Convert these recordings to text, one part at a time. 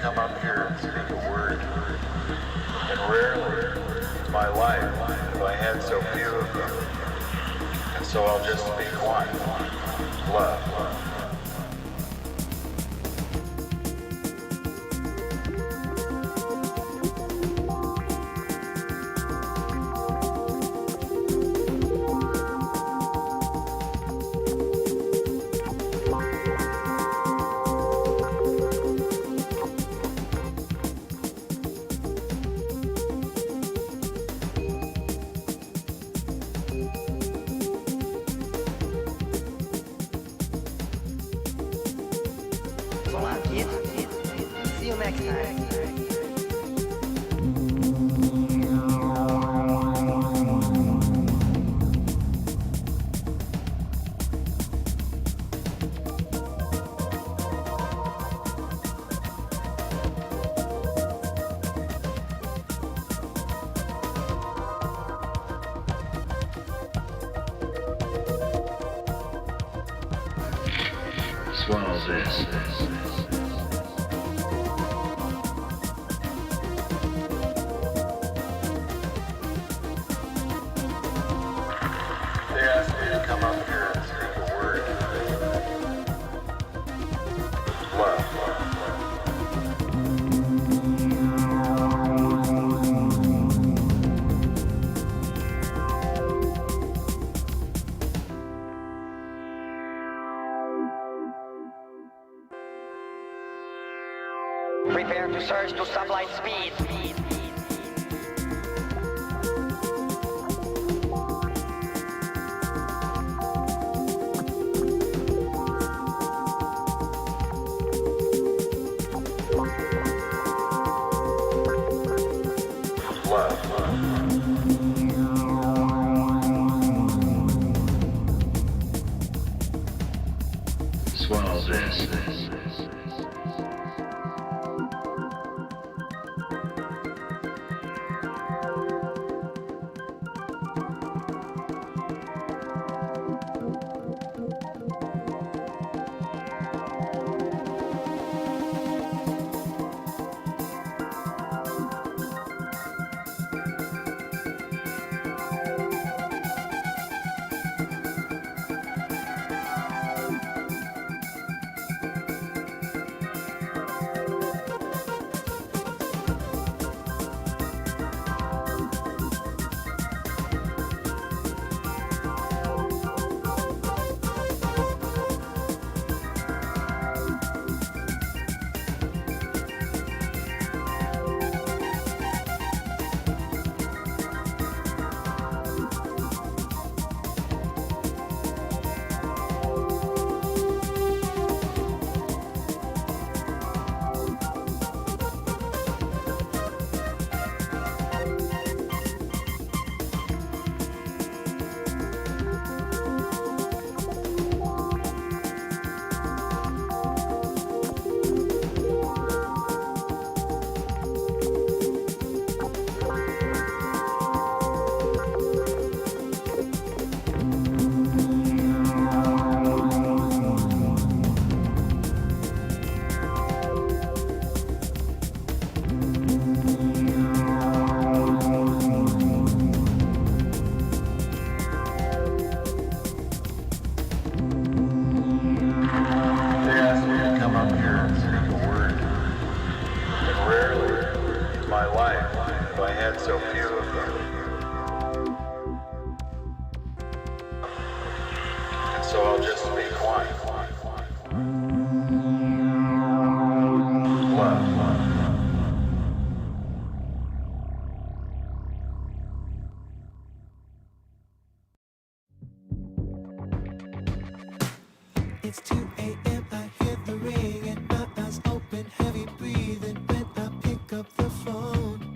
come up here and speak a word. And rarely in my life have I had so few of them. And so I'll just speak one. Love. Swallow this. They asked me to come up here and speak a word. Love. Prepare to surge to sublight speed. Swallow this. so few of them. And so I'll just speak one. Love. It's 2 a.m. I hear the ring and my eyes open, heavy breathing when I pick up the phone.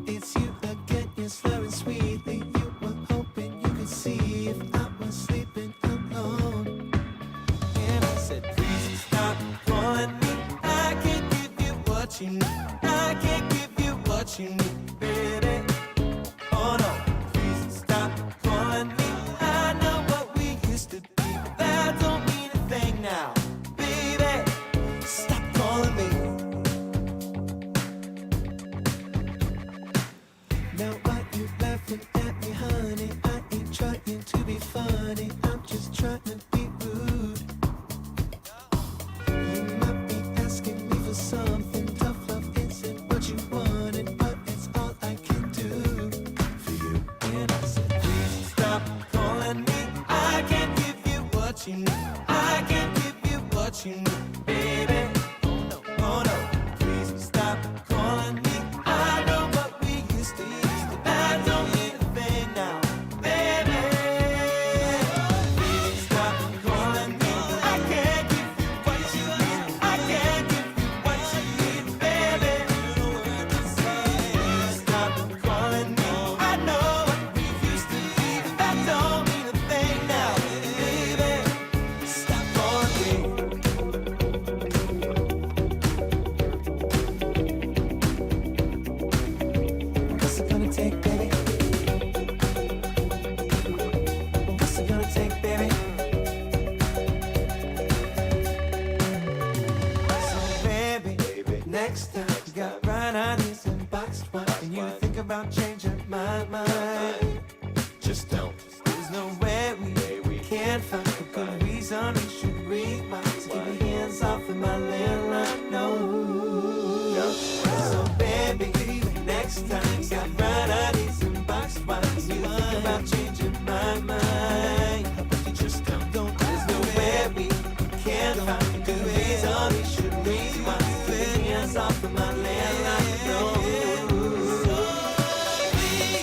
It's you again, you're slurring sweetly. You were hoping you could see if I was sleeping alone. And I said, please stop calling me. I can't give you what you need. I can't give you what you need, baby. Oh no, please stop calling me. I know what we used to be. That don't mean a thing now, baby. Stop calling got bright ideas and boxed wine, and you think about changing my mind. Just don't. There's no way we can't find a good reason we should rewind. So keep your hands off of my landline, no. So baby, next time you got bright ideas and boxed wine, and you think about changing my mind. But you just don't. There's no way we can't find a good reason we should rewind. So keep your hands off of my landline, no.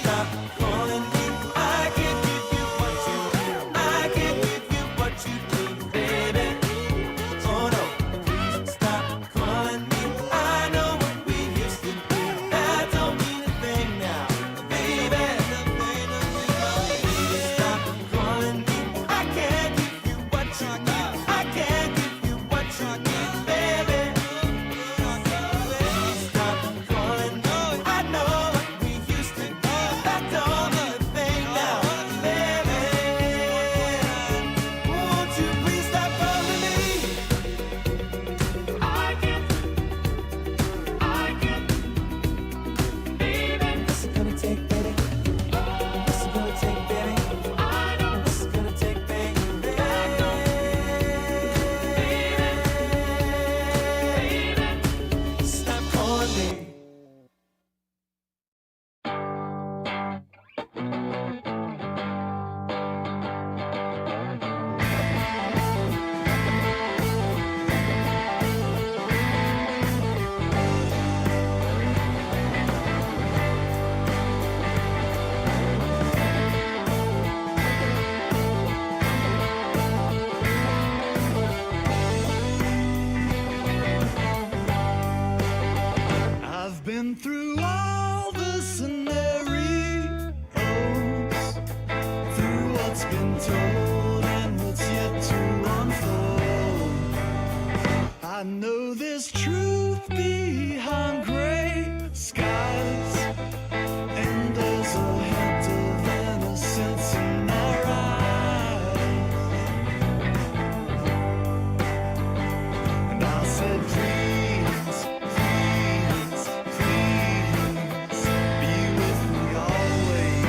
Stop calling me. I can't give you what you need. I can't give you what you need, baby. Oh no, stop calling me. I know what we used to be. That don't mean a thing now, baby. Stop calling me. I can't give you what you need. I can't give you what you need, baby. Stop calling me. I know what we used to be. That don't mean a thing now, baby. Won't you please stop calling me? What's it gonna take, baby? What's it gonna take, baby? What's it gonna take, baby? Stop calling me. I've been through all the scenarios, through what's been told and what's yet to unfold. I know there's truth behind gray skies, and there's a hint of innocence in our eyes. And I said, please, please, please, be with me always.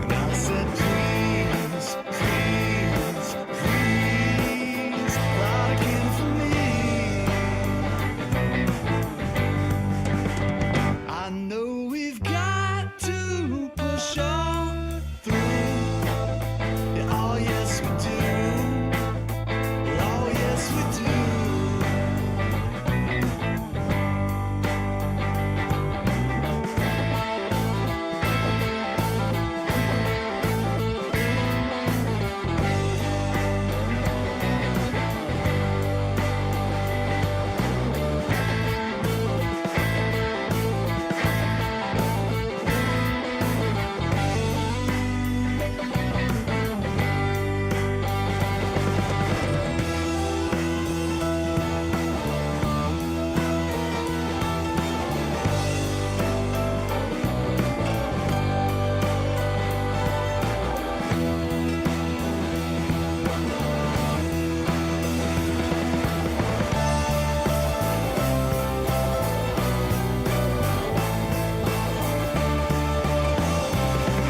And I said, please, please, please, light again for me. I know we've got to push on through. Yeah, oh yes we do. Oh yes we do.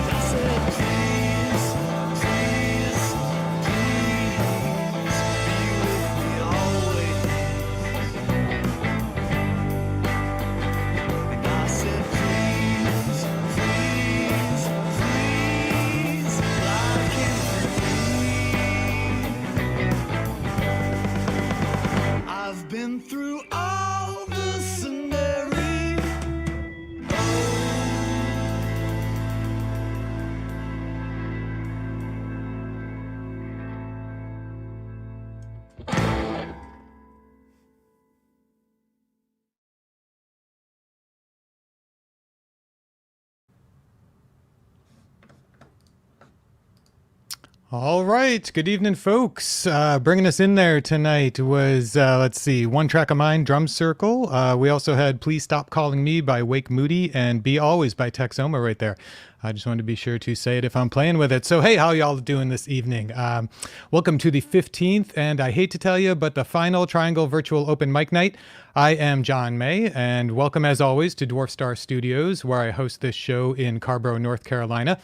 I said, please, please, please, be with me always. And I said, please, please, please, light again for me. I've been through all the scenarios. All right. Good evening, folks. Bringing us in there tonight was, let's see, One Track of Mine, Drum Circle. We also had Please Stop Calling Me by Wake Moody and Be Always by Texoma right there. I just wanted to be sure to say it if I'm playing with it. So, hey, how y'all doing this evening? Welcome to the 15th, and I hate to tell you, but the final Triangle Virtual Open Mic Night. I am John May, and welcome as always to Dwarf Star Studios, where I host this show in Carborough, North Carolina.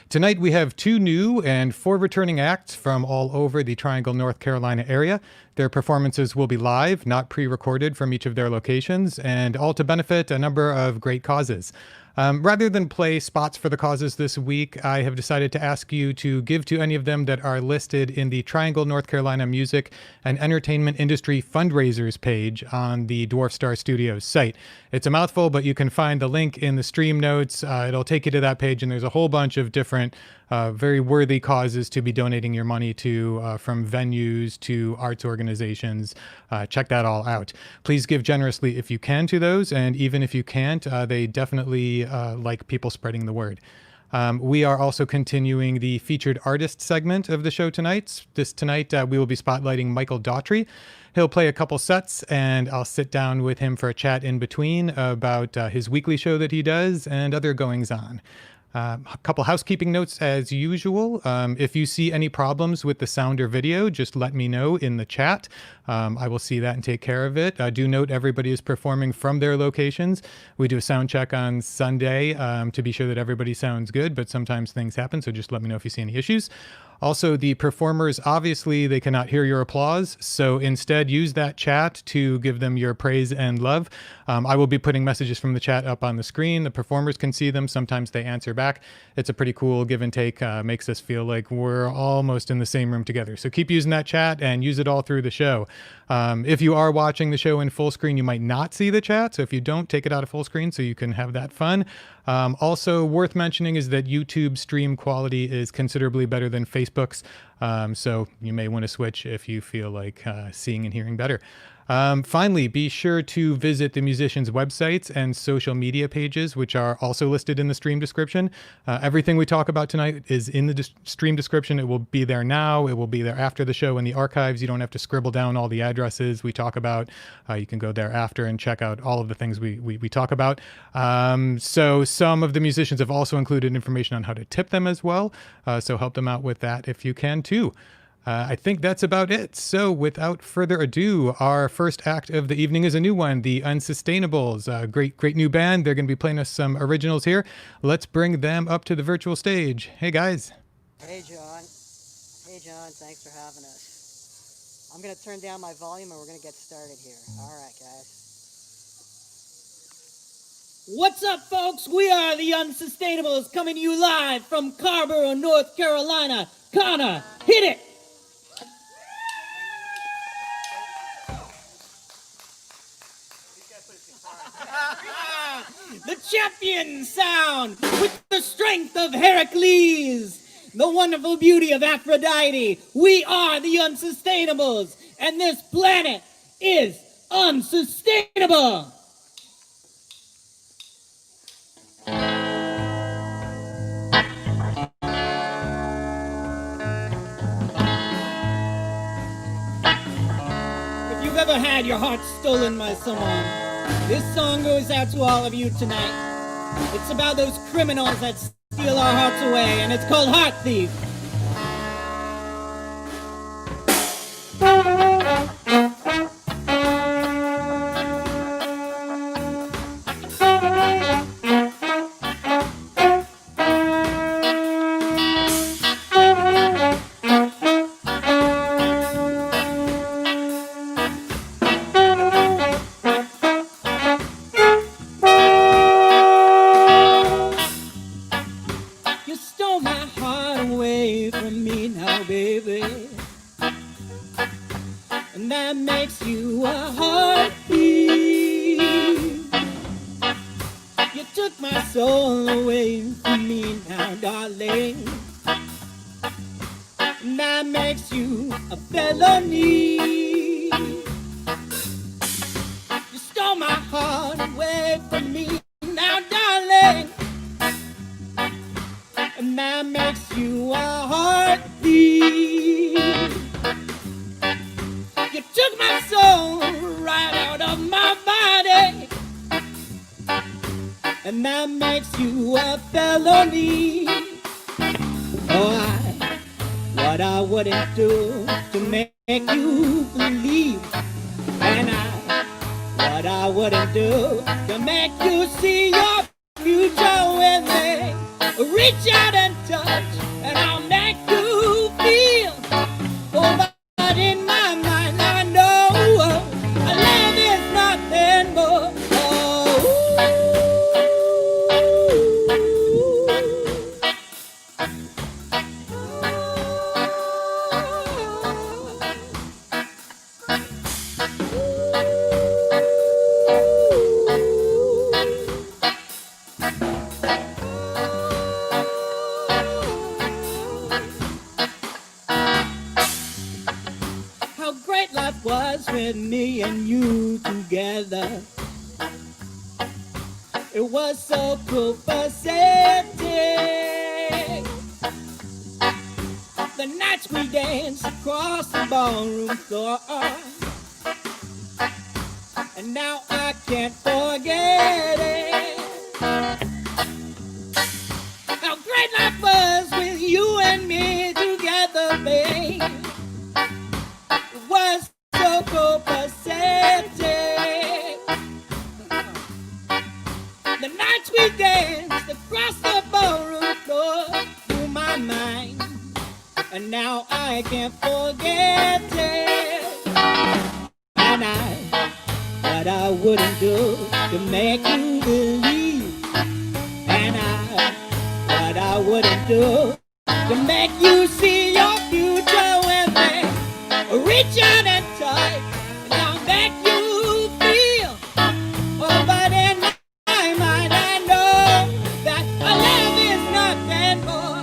Tonight we have 2 new and 4 returning acts from all over the Triangle, North Carolina area. Their performances will be live, not pre-recorded from each of their locations, and all to benefit a number of great causes. Rather than play spots for the causes this week, I have decided to ask you to give to any of them that are listed in the Triangle, North Carolina Music and Entertainment Industry Fundraisers page on the Dwarf Star Studios site. It's a mouthful, but you can find the link in the stream notes. It'll take you to that page, and there's a whole bunch of different very worthy causes to be donating your money to, from venues to arts organizations. Check that all out. Please give generously if you can to those, and even if you can't, they definitely like people spreading the word. We are also continuing the featured artist segment of the show tonight. Tonight we will be spotlighting Michael Daughtry. He'll play a couple sets, and I'll sit down with him for a chat in between about his weekly show that he does and other goings-on. A couple housekeeping notes as usual. If you see any problems with the sound or video, just let me know in the chat. I will see that and take care of it. Do note everybody is performing from their locations. We do a sound check on Sunday to be sure that everybody sounds good, but sometimes things happen, so just let me know if you see any issues. Also, the performers, obviously, they cannot hear your applause, so instead use that chat to give them your praise and love. I will be putting messages from the chat up on the screen. The performers can see them. Sometimes they answer back. It's a pretty cool give and take. Makes us feel like we're almost in the same room together. So keep using that chat and use it all through the show. If you are watching the show in full screen, you might not see the chat. So if you don't, take it out of full screen so you can have that fun. Also worth mentioning is that YouTube stream quality is considerably better than Facebook's. So you may want to switch if you feel like seeing and hearing better. Finally, be sure to visit the musicians' websites and social media pages, which are also listed in the stream description. Everything we talk about tonight is in the stream description. It will be there now. It will be there after the show in the archives. You don't have to scribble down all the addresses we talk about. You can go there after and check out all of the things we talk about. So some of the musicians have also included information on how to tip them as well. So help them out with that if you can too. I think that's about it. So without further ado, our first act of the evening is a new one, the Unsustainables. Great new band. They're going to be playing us some originals here. Let's bring them up to the virtual stage. Hey, guys. Hey, John. Hey, John. Thanks for having us. I'm going to turn down my volume and we're going to get started here. All right, guys. What's up, folks? We are the Unsustainables coming to you live from Carborough, North Carolina. Connor, hit it! The champion sound with the strength of Heracles, the wonderful beauty of Aphrodite. We are the Unsustainables, and this planet is unsustainable. If you've ever had your heart stolen by someone, this song goes out to all of you tonight. It's about those criminals that steal our hearts away, and it's called Heart Thief. And that makes you a heart thief. and that makes you a felony. Oh, what I wouldn't do to make you believe, and what I wouldn't do to make you see your future with me. Reach out and touch, and I'll make you feel. Oh, but in my mind I know love is nothing more. Was with me and you together. It was so copacetic. The nights we danced across the ballroom floor, and now I can't forget it. How great life was with you and me together, babe. It was so copacetic. The nights we danced across the ballroom floor through my mind, and now I can't forget it. And what I wouldn't do to make you believe, and what I wouldn't do to make you see your future with me. Reach out and touch, and I'll make you feel. Oh, but in my mind I know that a love is nothing more.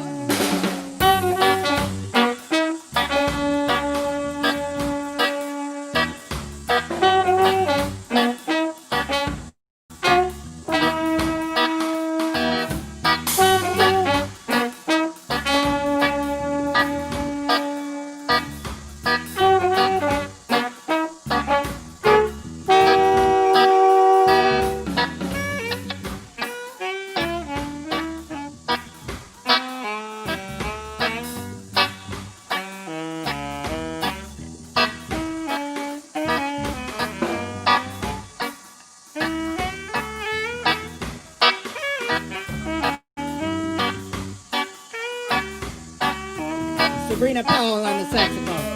Sabrina Powell on the saxophone.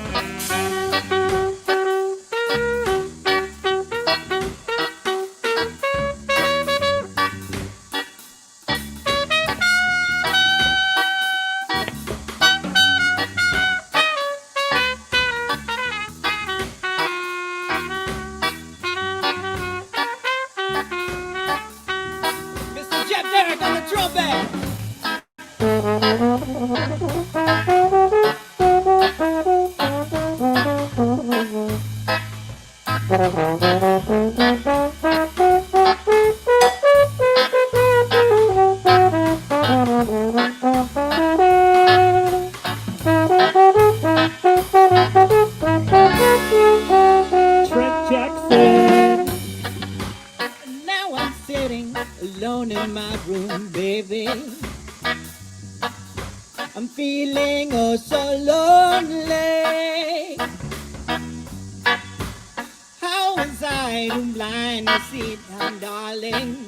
Mr. Jeff Derrick on the trumpet. Now I'm sitting alone in my room, baby. I'm feeling oh so lonely. How was I too blind to see that, darling?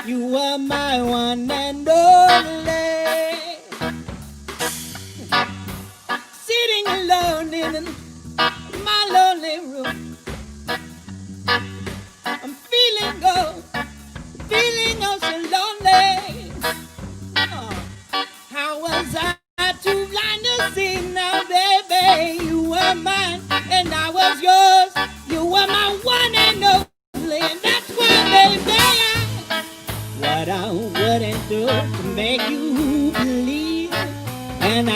You were my one and only. Sitting alone in my lonely room, I'm feeling oh so lonely. Oh, how was I too blind to see now, baby? You were mine and I was yours. You were my one and only, and that's why, baby, what I wouldn't do to make you believe, and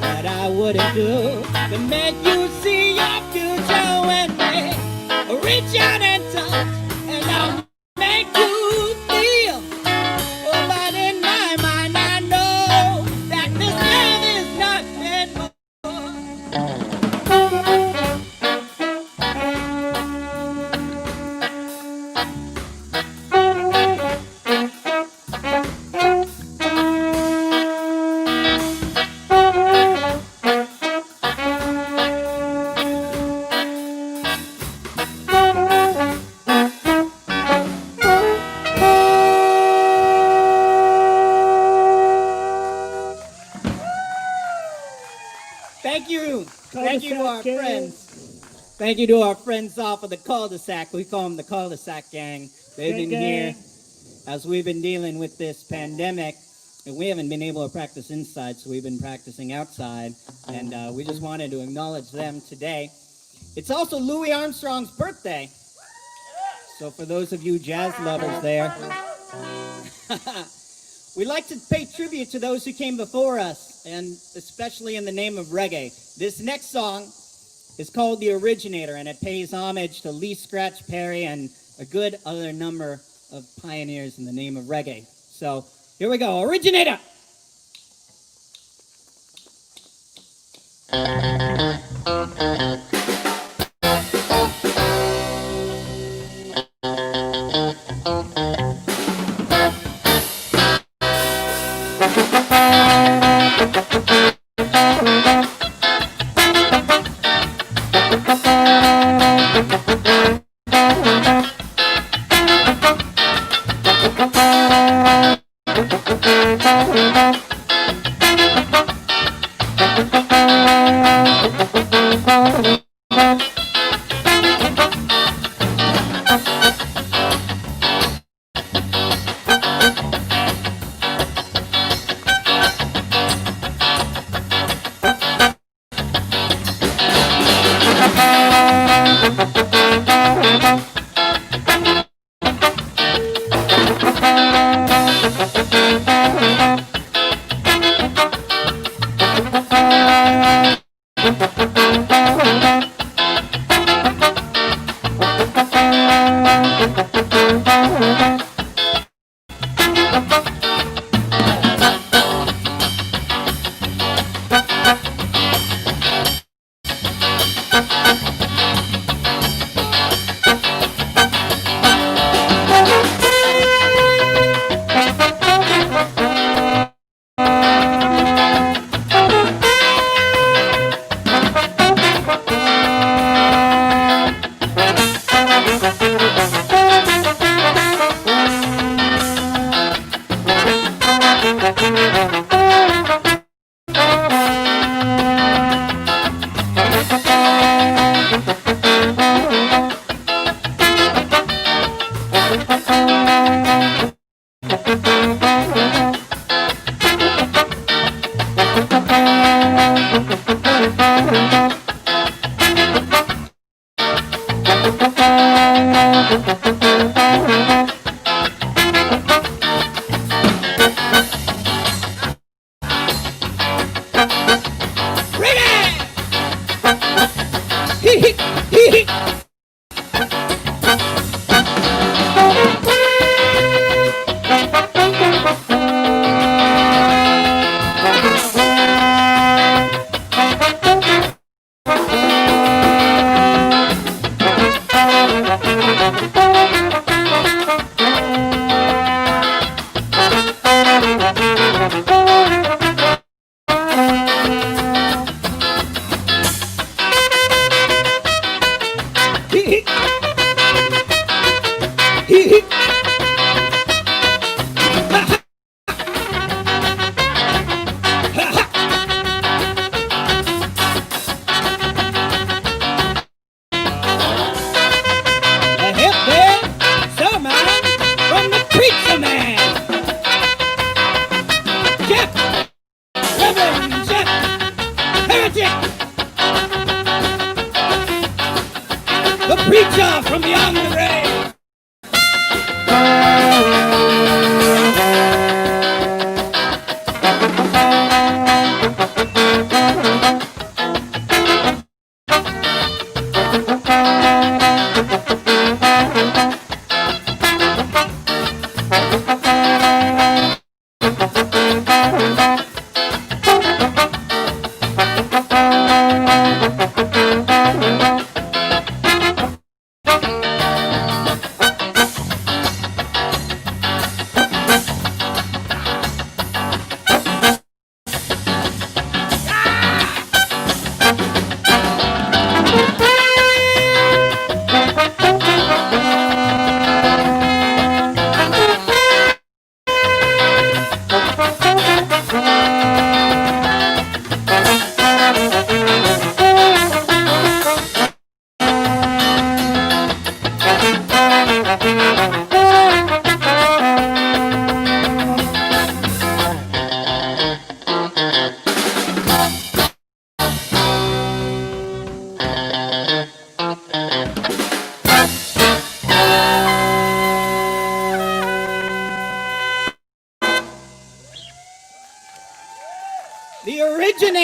what I wouldn't do to make you see your future with me. Reach out and touch, and I'll make you feel. Oh, but in my mind I know that this love is nothing more. Thank you to our friends. Thank you to our friends off of the cul-de-sac. We call them the cul-de-sac gang. They've been here as we've been dealing with this pandemic. And we haven't been able to practice inside, so we've been practicing outside. And we just wanted to acknowledge them today. It's also Louis Armstrong's birthday. So for those of you jazz lovers there, we like to pay tribute to those who came before us, and especially in the name of reggae. This next song is called The Originator, and it pays homage to Lee Scratch Perry and a good other number of pioneers in the name of reggae. So here we go, Originator!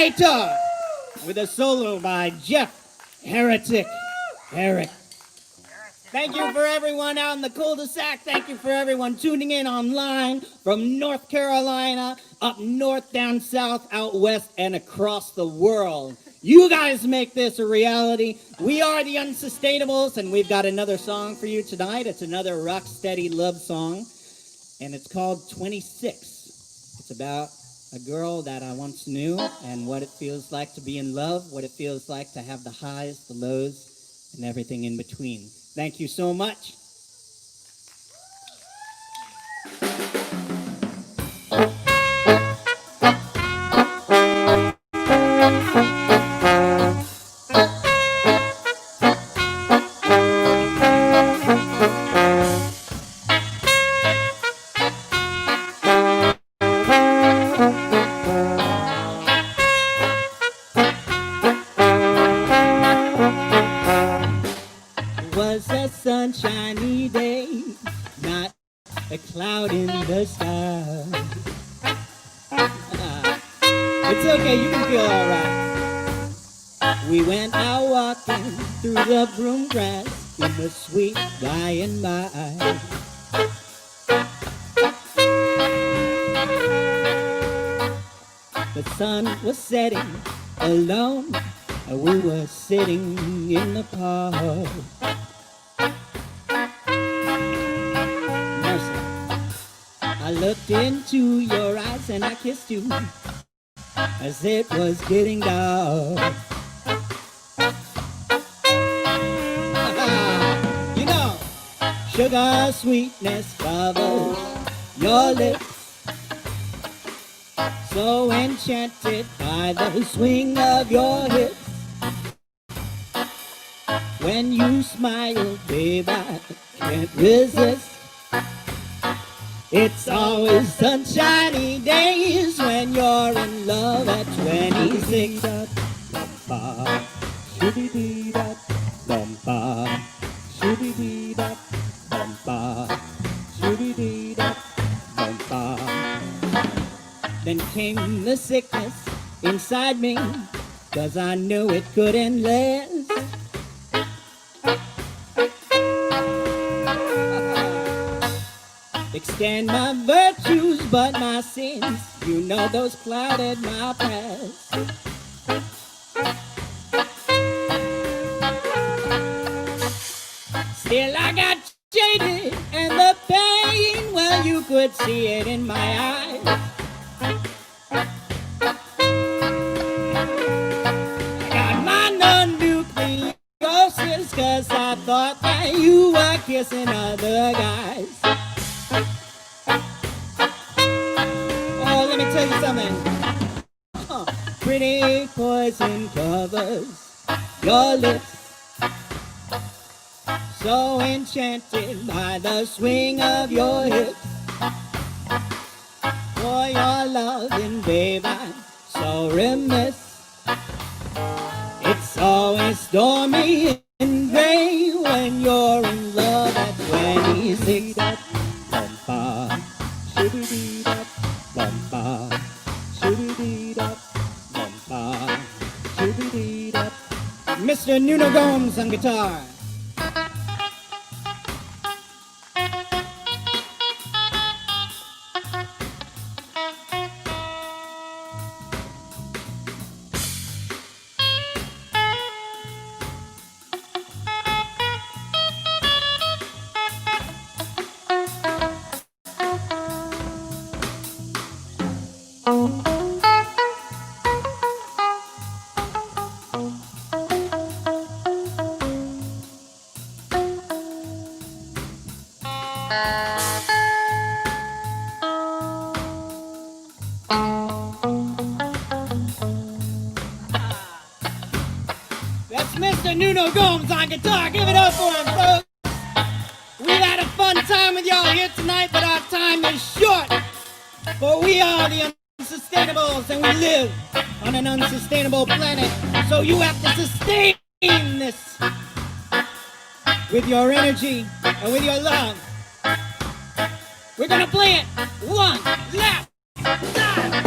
guitar with a solo by Jeff Heretic Herrick. Thank you for everyone out in the cul-de-sac. Thank you for everyone tuning in online from North Carolina, up north, down south, out west, and across the world. You guys make this a reality. We are the Unsustainables, and we've got another song for you tonight. It's another rock-steady love song, and it's called 26. It's about a girl that I once knew and what it feels like to be in love, what it feels like to have the highs, the lows, and everything in between. Thank you so much. Sunshiny day, not a cloud in the sky. It's okay, you can feel alright. We went out walking through the broom grass in the sweet by and by. The sun was setting alone, we were sitting in the park. I looked into your eyes and I kissed you as it was getting dark. You know, sugar sweetness covers your lips, so enchanted by the swing of your hips. When you smile, babe, I can't resist. It's always sunshiny days when you're in love at 26. Then came the sickness inside me, 'cause I knew it couldn't last. Extend my virtues, but my sins, you know those clouded my past. Still I got jaded, and the pain, well, you could see it in my eyes. I got my non-nucleosis, 'cause I thought that you were kissing other guys. Let me tell you something. Pretty poison covers your lips, so enchanted by the swing of your hips. For your loving, babe, I'm so remiss. It's always stormy and gray when you're in love at 26. Mr. Nuno Gomes on guitar. That's Mr. Nuno Gomes on guitar. Give it up for him, folks. We've had a fun time with y'all here tonight, but our time is short. For we are the Unsustainables, and we live on an unsustainable planet. So you have to sustain this with your energy and with your love. We're gonna play it one last time.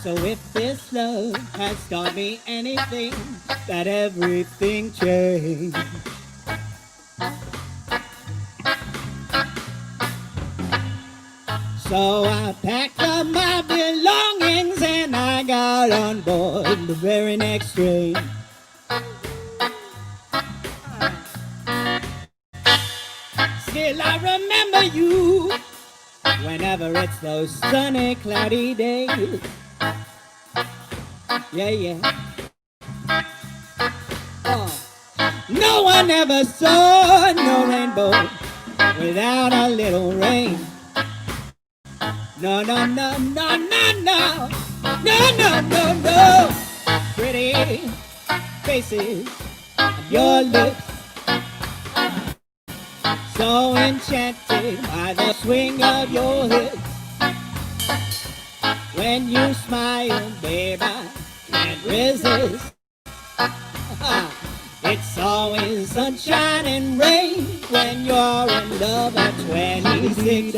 So if this love has taught me anything, that everything changed. So I packed up my belongings and I got on board the very next train. Still I remember you whenever it's those sunny, cloudy days. Yeah. Oh. No one ever saw no rainbow without a little rain. No. Pretty faces of your lips, so enchanted by the swing of your hips. When you smile, babe, I can't resist. It's always sunshine and rain when you're in love at 26.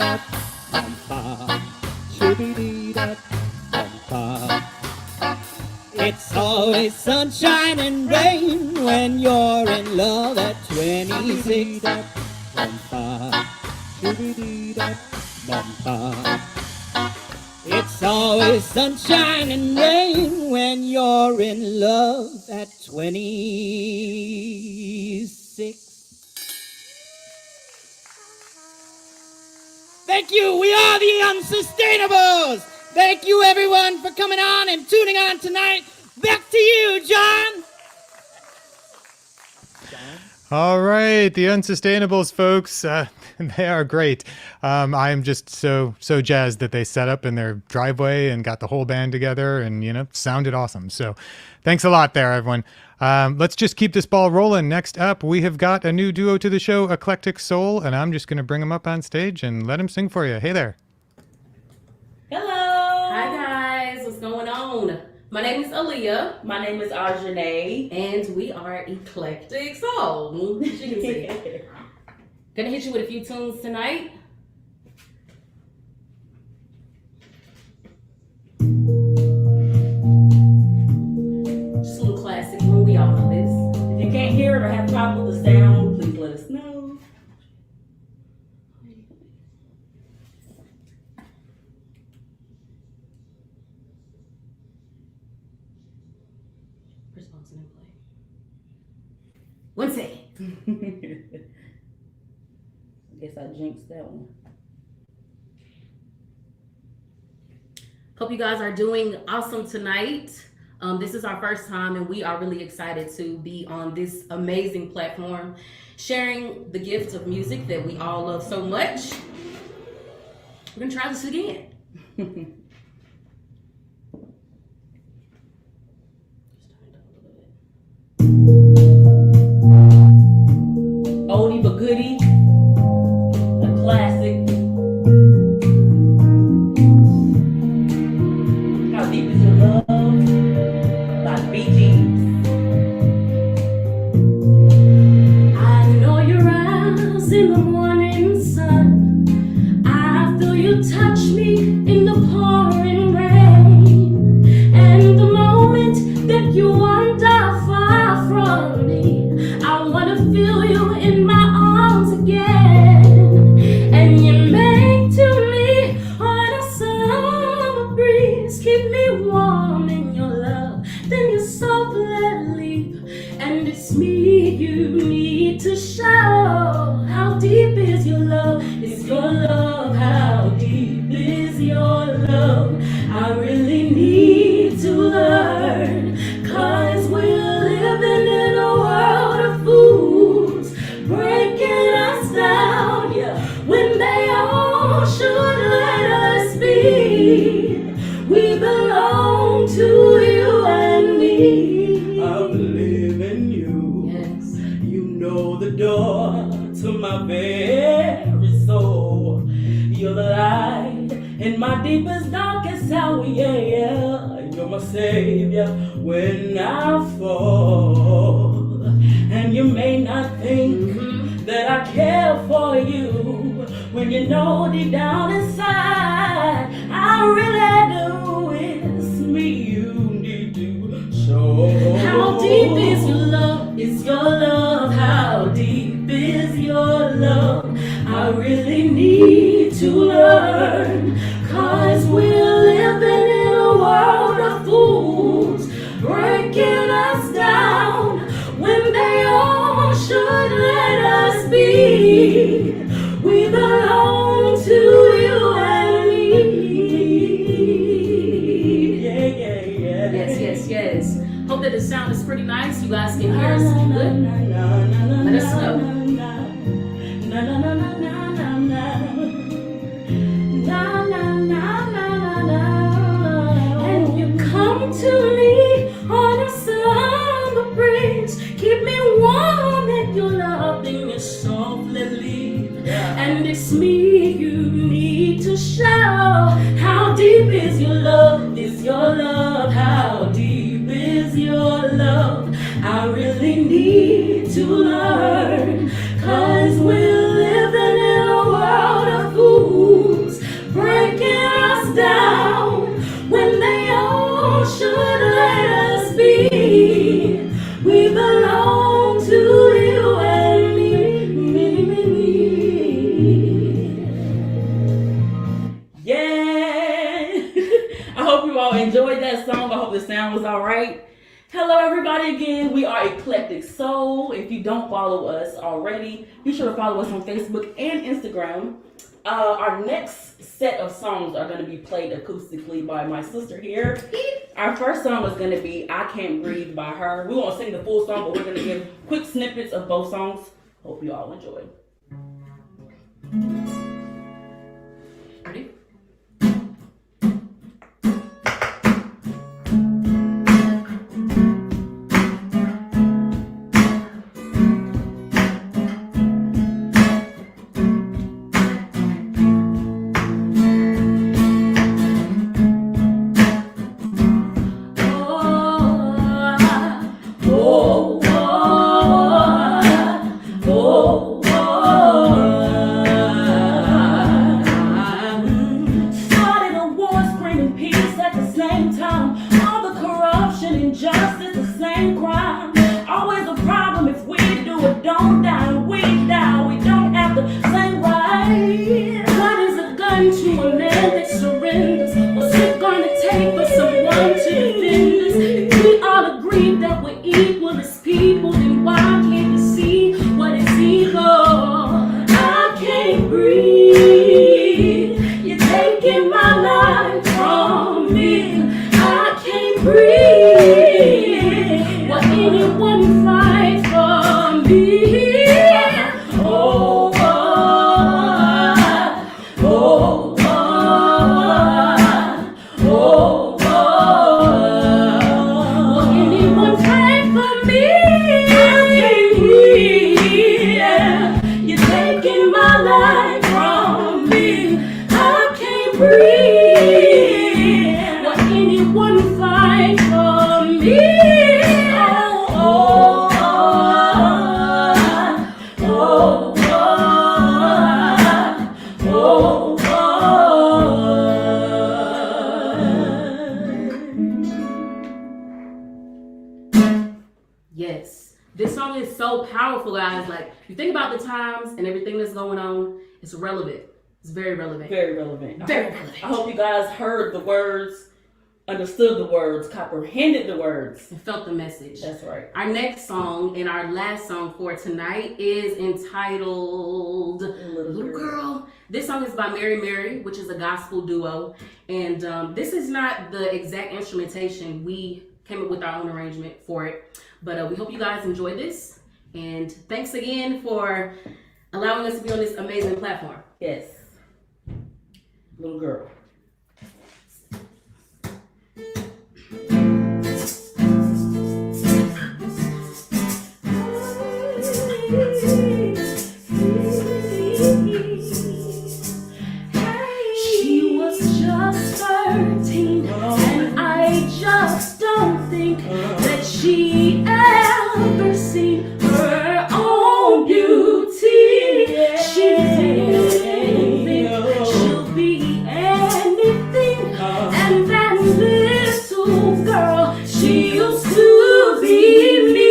It's always sunshine and rain when you're in love at 26. It's always sunshine and rain when you're in love at 26. Thank you. We are the Unsustainables. Thank you, everyone, for coming on and tuning on tonight. Back to you, John. All right, the Unsustainables, folks, they are great. I'm just so jazzed that they set up in their driveway and got the whole band together and, sounded awesome. So thanks a lot there, everyone. Let's just keep this ball rolling. Next up, we have got a new duo to the show, Eclectic Soul, and I'm just going to bring them up on stage and let them sing for you. Hey there. Hello. Hi, guys. What's going on? My name is Aaliyah. My name is Arjanae. And we are Eclectic Soul. As you can see. Gonna hit you with a few tunes tonight. Just a little classic one. We all know this. If you can't hear it or have a problem with the sound, please let us know. One second. I guess I jinxed that one. Hope you guys are doing awesome tonight. This is our first time and we are really excited to be on this amazing platform, sharing the gift of music that we all love so much. We're gonna try this again. Oldie but goodie, a classic. How Deep Is Your Love by the Bee Gees. I know your eyes in the morning sun. I feel you touch me in the pouring rain. And the moment that you wander far from me, I wanna feel you in my arms again. And you make to me what a summer breeze. Keep me warm in your love, then you softly leave. And it's me you need to show. How deep is your love? Is your love? How deep is your love? I really need to learn, 'cause we're living in a world of fools, breaking us down, yeah, when they all should let us be. We belong to you and me. I believe in you. Yes. You know the door to my very soul. You're the light in my deepest, darkest hour, yeah. You're my savior when I fall. And you may not think that I care for you, when you know deep down inside I really do. It's me deep is your love? Is your love? How deep is your love? I really need to learn, 'cause we're living in a world of fools, breaking us down when they all should let us be. We belong to you and me. Yes. Hope that the sound is pretty nice. You guys can hear us good. Let us know. And you come to me on a summer breeze, keep me warm in your love, then you softly leave. And it's me you need to show. How deep is your love? Is your love? How deep is your love? I really need to learn, 'cause we're living in a world of fools, breaking us down when they all should let us be. We belong to you and me. Yeah. I hope you all enjoyed that song. I hope the sound was all right. Hello, everybody, again. We are Eclectic Soul. If you don't follow us already, be sure to follow us on Facebook and Instagram. Our next set of songs are going to be played acoustically by my sister here. Our first song is going to be I Can't Breathe by her. We won't sing the full song, but we're going to give quick snippets of both songs. Hope you all enjoy. Ready? Yes, this song is so powerful, guys. Like, you think about the times and everything that's going on, it's relevant. It's very relevant. Very relevant. Very relevant. I hope you guys heard the words, understood the words, comprehended the words, and felt the message. That's right. Our next song and our last song for tonight is entitled Little Girl. This song is by Mary Mary, which is a gospel duo. And this is not the exact instrumentation. We came up with our own arrangement for it. But we hope you guys enjoy this. And thanks again for allowing us to be on this amazing platform. Yes. Little Girl. She was just 13, and I just don't think that she ever seen her own beauty. She thinks she'll be anything, and that little girl, she used to be me.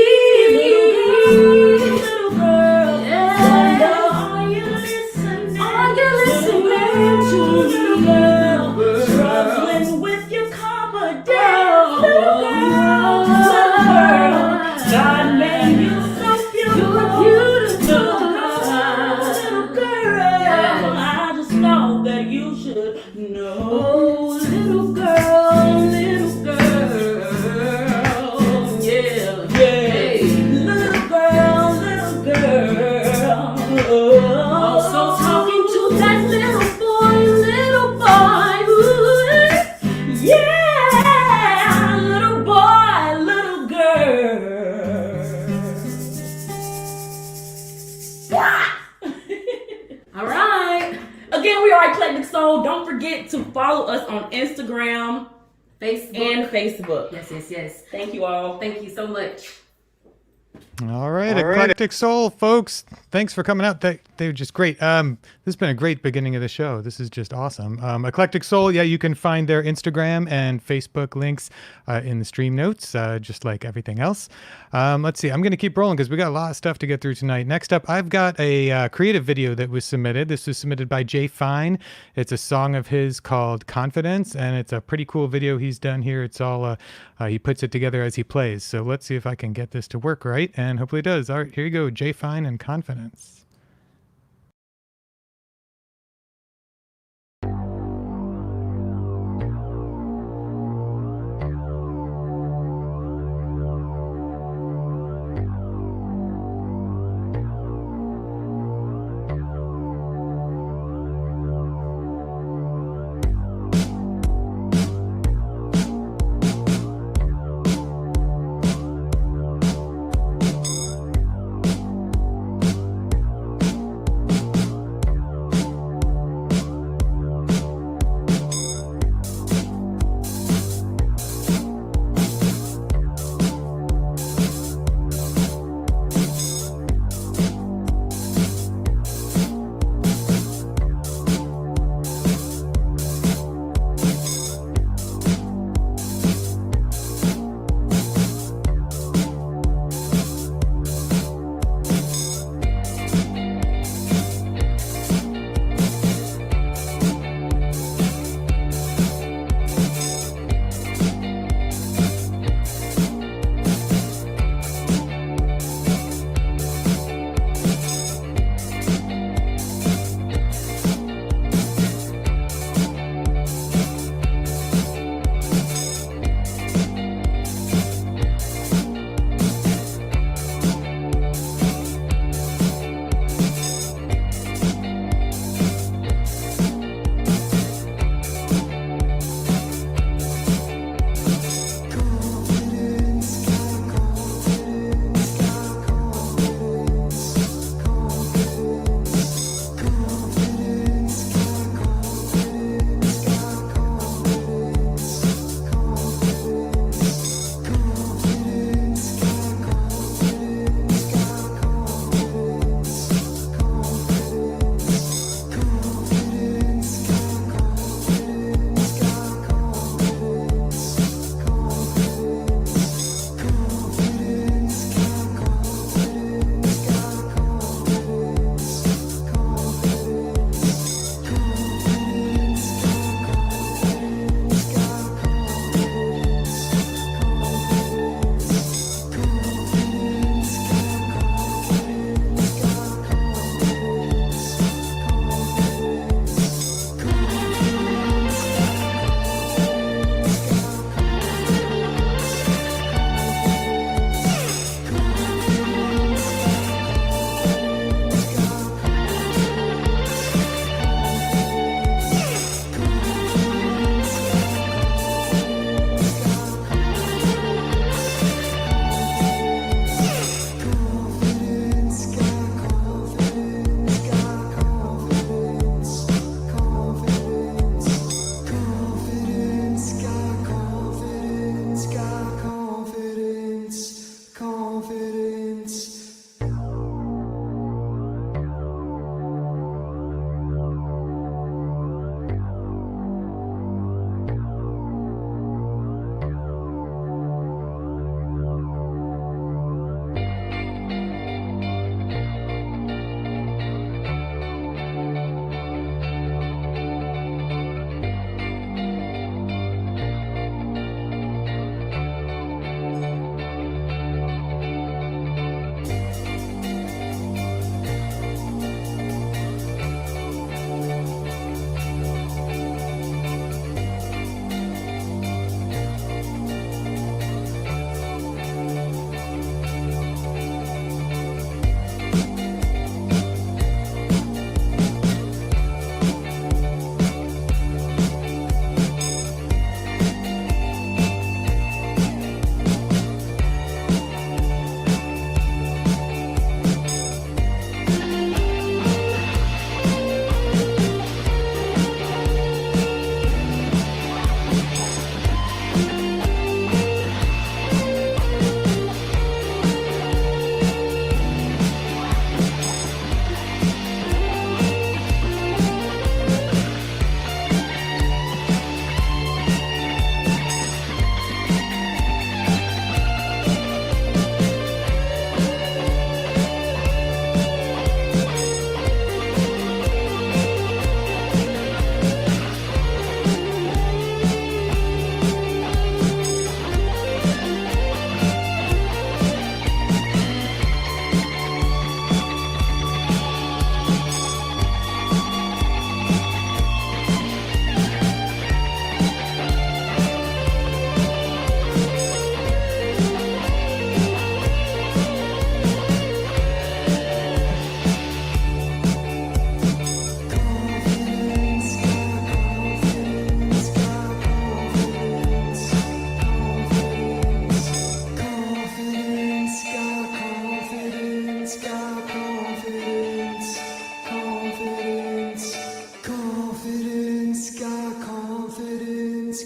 know, little girl, yeah, hey, little girl. Also talking to that little boy, ooh, yeah, little boy, little girl. All right. Again, we are Eclectic Soul. Don't forget to follow us on Instagram, Facebook. Yes. Thank you all. Thank you so much. All right, Eclectic Soul, folks. Thanks for coming out. They were just great. This has been a great beginning of the show. This is just awesome. Eclectic Soul, yeah, you can find their Instagram and Facebook links in the stream notes, just like everything else. Let's see. I'm going to keep rolling because we got a lot of stuff to get through tonight. Next up, I've got a creative video that was submitted. This was submitted by JFine. It's a song of his called Confidence, and it's a pretty cool video he's done here. It's all, he puts it together as he plays. So let's see if I can get this to work right, and hopefully it does. All right, here you go. JFine and Confidence.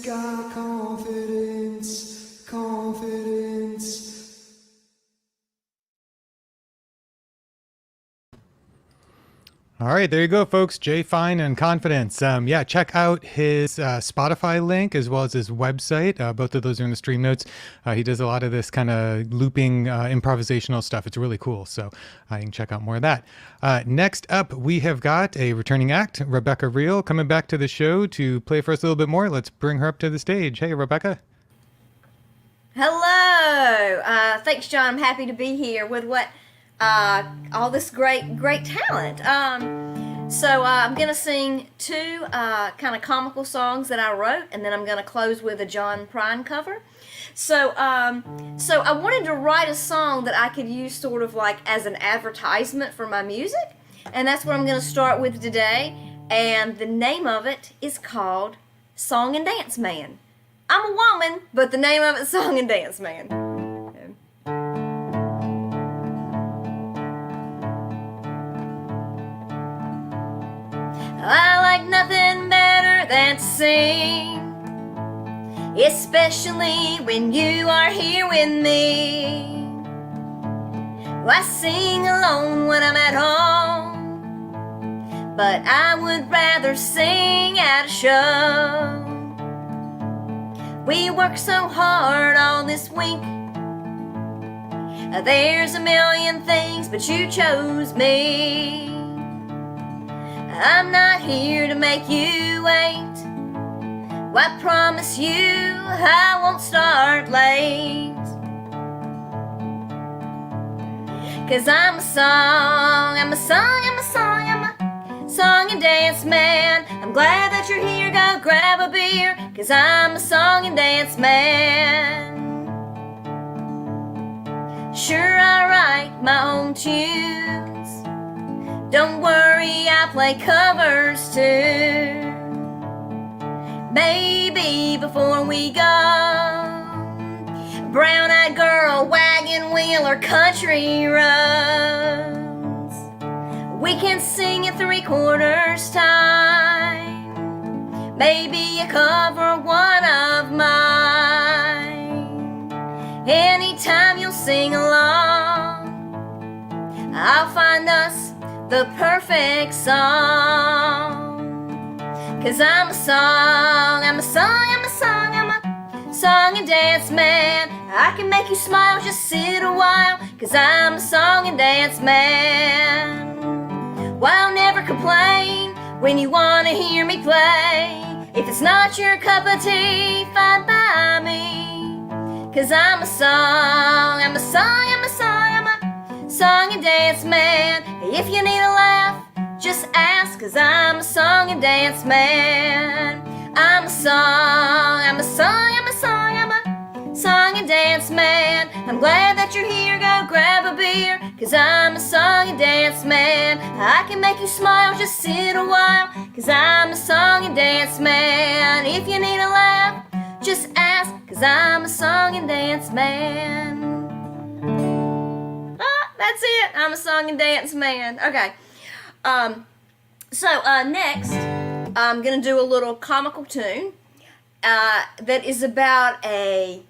confidence, got confidence, confidence. All right, there you go, folks. JFine and Confidence. Yeah, check out his Spotify link as well as his website. Both of those are in the stream notes. He does a lot of this kind of looping improvisational stuff. It's really cool. So you can check out more of that. Next up, we have got a returning act, Rebecca Reel, coming back to the show to play for us a little bit more. Let's bring her up to the stage. Hey, Rebecca. Hello. Thanks, John. I'm happy to be here with all this great talent. So I'm going to sing two kind of comical songs that I wrote, and then I'm going to close with a John Prine cover. So I wanted to write a song that I could use sort of like as an advertisement for my music, and that's what I'm going to start with today, and the name of it is called Song and Dance Man. I'm a woman, but the name of it's Song and Dance Man. I like nothing better than to sing, especially when you are here with me. I sing alone when I'm at home, but I would rather sing at a show. We work so hard all this week, there's a million things, but you chose me. I'm not here to make you wait. I promise you I won't start late. 'Cause I'm a song and dance man. I'm glad that you're here, go grab a beer. 'Cause I'm a song and dance man. Sure, I write my own tunes. Don't worry, I play covers too. Baby, before we go, brown-eyed girl, wagon wheel, or country roads, we can sing in 3/4 time. Maybe a cover one of mine. Anytime you'll sing along, I'll find us the perfect song. 'Cause I'm a song and dance man. I can make you smile, just sit a while. 'Cause I'm a song and dance man. Well, I'll never complain when you wanna hear me play. If it's not your cup of tea, fine by me. 'Cause I'm a song and dance man. If you need a laugh, just ask. 'Cause I'm a song and dance man. I'm a song and dance man. I'm glad that you're here, go grab a beer. 'Cause I'm a song and dance man. I can make you smile, just sit a while. 'Cause I'm a song and dance man. If you need a laugh, just ask. 'Cause I'm a song and dance man. That's it. I'm a song and dance man. Okay. Next, I'm going to do a little comical tune that is about a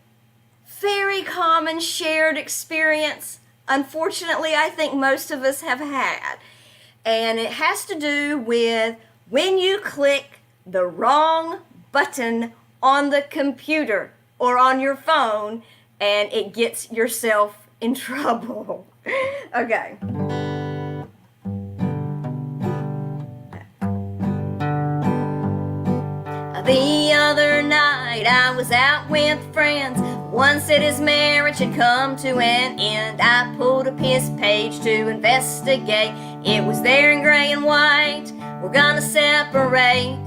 very common shared experience. Unfortunately, I think most of us have had. And it has to do with when you click the wrong button on the computer or on your phone and it gets yourself in trouble. Okay. The other night I was out with friends. One said his marriage had come to an end. I pulled up his page to investigate. It was there in gray and white. We're gonna separate.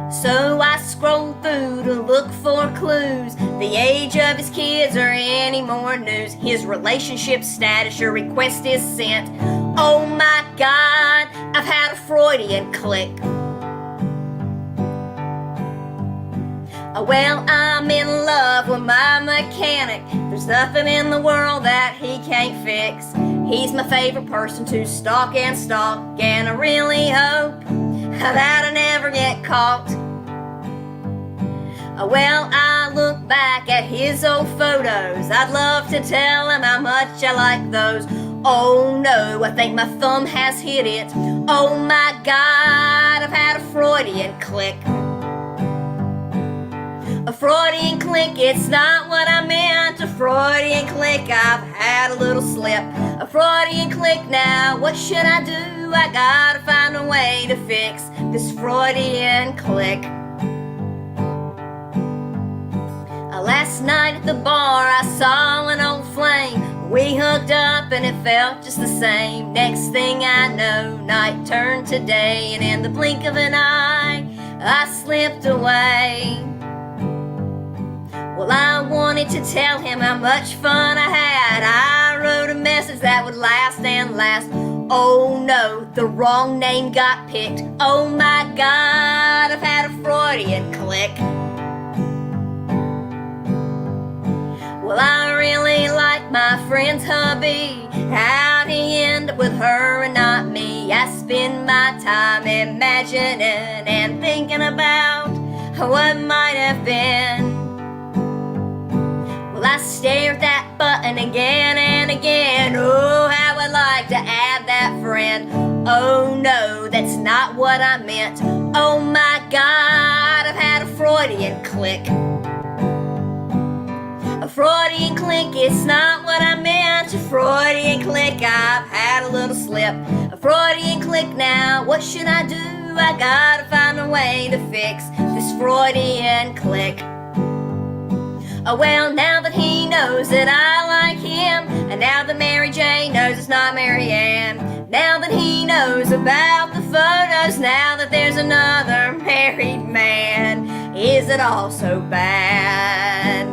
So I scrolled through to look for clues, the age of his kids or any more news. His relationship status, your request is sent. Oh my God, I've had a Freudian click. Well, I'm in love with my mechanic. There's nothing in the world that he can't fix. He's my favorite person to stalk, and I really hope that I never get caught. Well, I look back at his old photos. I'd love to tell him how much I like those. Oh no, I think my thumb has hit it. Oh my God, I've had a Freudian click. A Freudian click, it's not what I meant. A Freudian click, I've had a little slip. A Freudian click, now what should I do? I gotta find a way to fix this Freudian click. Last night at the bar I saw an old flame. We hooked up and it felt just the same. Next thing I know, night turned to day, and in the blink of an eye, I slipped away. Well, I wanted to tell him how much fun I had. I wrote a message that would last and last. Oh no, the wrong name got picked. Oh my God, I've had a Freudian click. Well, I really like my friend's hubby. How'd he end up with her and not me? I spend my time imagining and thinking about what might have been. Well, I stare at that button again and again. Oh, how I'd like to add that friend. Oh no, that's not what I meant. Oh my God, I've had a Freudian click. A Freudian click, it's not what I meant. A Freudian click, I've had a little slip. A Freudian click, now what should I do? I gotta find a way to fix this Freudian click. Oh well, now that he knows that I like him, and now that Mary Jane knows it's not Mary Ann, now that he knows about the photos, now that there's another married man, is it all so bad?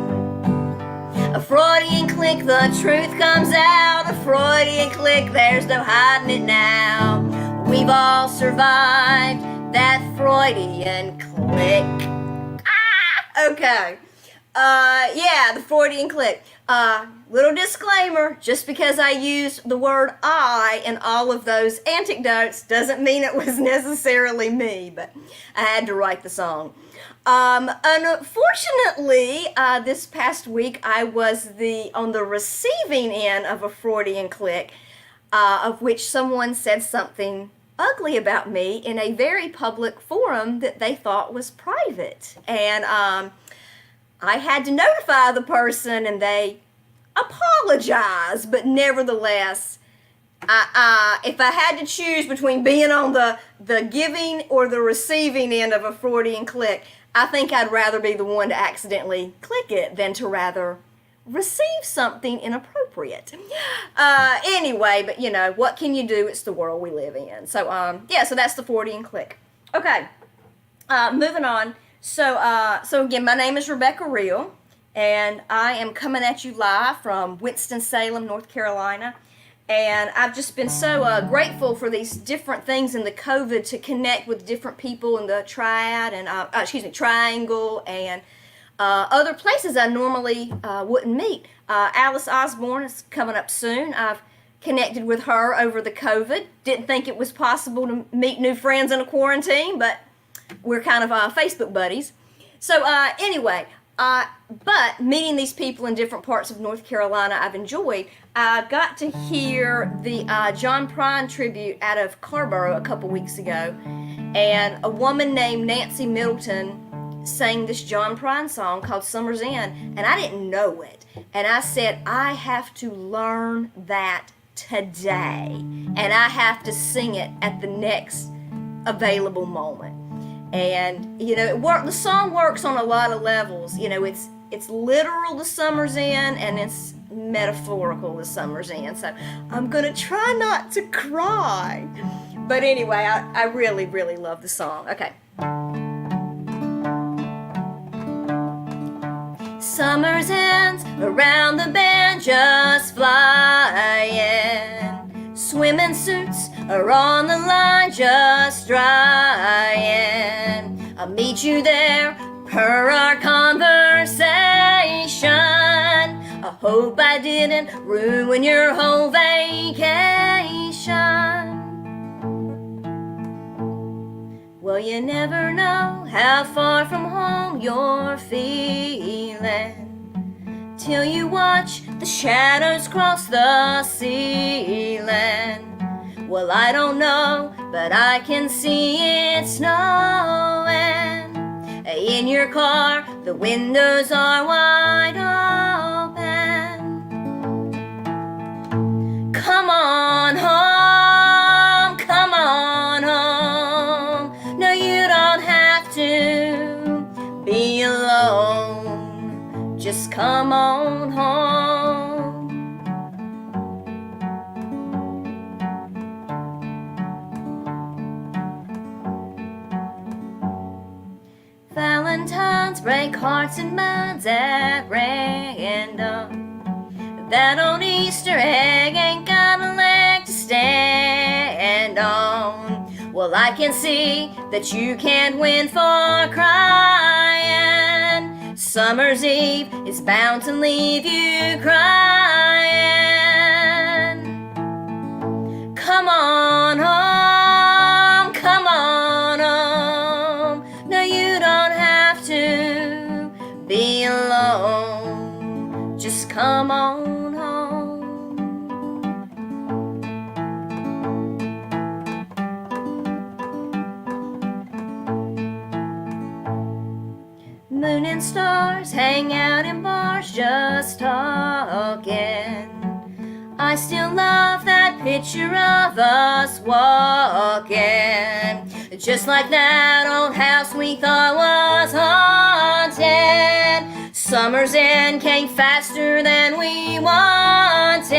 A Freudian click, the truth comes out. A Freudian click, there's no hiding it now. We've all survived that Freudian click. Okay. Yeah, the Freudian click. Little disclaimer, just because I used the word I in all of those anecdotes doesn't mean it was necessarily me, but I had to write the song. Unfortunately, this past week I was on the receiving end of a Freudian click, of which someone said something ugly about me in a very public forum that they thought was private. And I had to notify the person and they apologized, but nevertheless, if I had to choose between being on the giving or the receiving end of a Freudian click, I think I'd rather be the one to accidentally click it than to rather receive something inappropriate. Anyway, but you know, what can you do? It's the world we live in. So, yeah, so that's the Freudian click. Okay, moving on. So again, my name is Rebecca Reel, and I am coming at you live from Winston-Salem, North Carolina. And I've just been so grateful for these different things in the COVID to connect with different people in the triad and triangle and other places I normally wouldn't meet. Alice Osborn is coming up soon. I've connected with her over the COVID. Didn't think it was possible to meet new friends in a quarantine, but we're kind of Facebook buddies. So anyway, but meeting these people in different parts of North Carolina I've enjoyed. I got to hear the John Prine tribute out of Carborough a couple weeks ago, and a woman named Nancy Middleton sang this John Prine song called Summer's End, and I didn't know it. And I said, I have to learn that today, and I have to sing it at the next available moment. And you know, the song works on a lot of levels. You know, it's literal, the summer's in, and it's metaphorical, the summer's in. So I'm gonna try not to cry, but anyway, I really, really love the song. Okay. Summer's ends around the bend, just flying. Swimming suits are on the line, just drying. I'll meet you there per our conversation. I hope I didn't ruin your whole vacation. Well, you never know how far from home you're feeling till you watch the shadows cross the ceiling. Well, I don't know, but I can see it snowing. In your car, the windows are wide open. Come on home, come on home. No, you don't have to be alone. Just come on home. Valentines break hearts and minds at random. That old Easter egg ain't got a leg to stand on. Well, I can see that you can't win for crying. Summer's Eve is bound to leave you crying. Come on home, come on home. No, you don't have to be alone. Just come on home. Moon and stars hang out in bars just talking. I still love that picture of us walking, just like that old house we thought was haunted. Summer's end came faster than we wanted.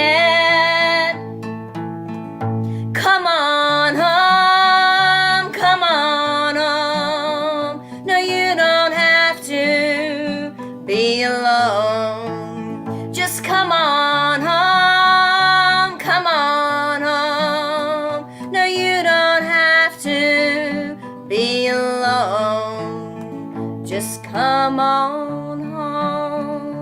Come on home, come on home. No, you don't have to be alone. Just come on home, come on home. No, you don't have to be alone. Just come on home.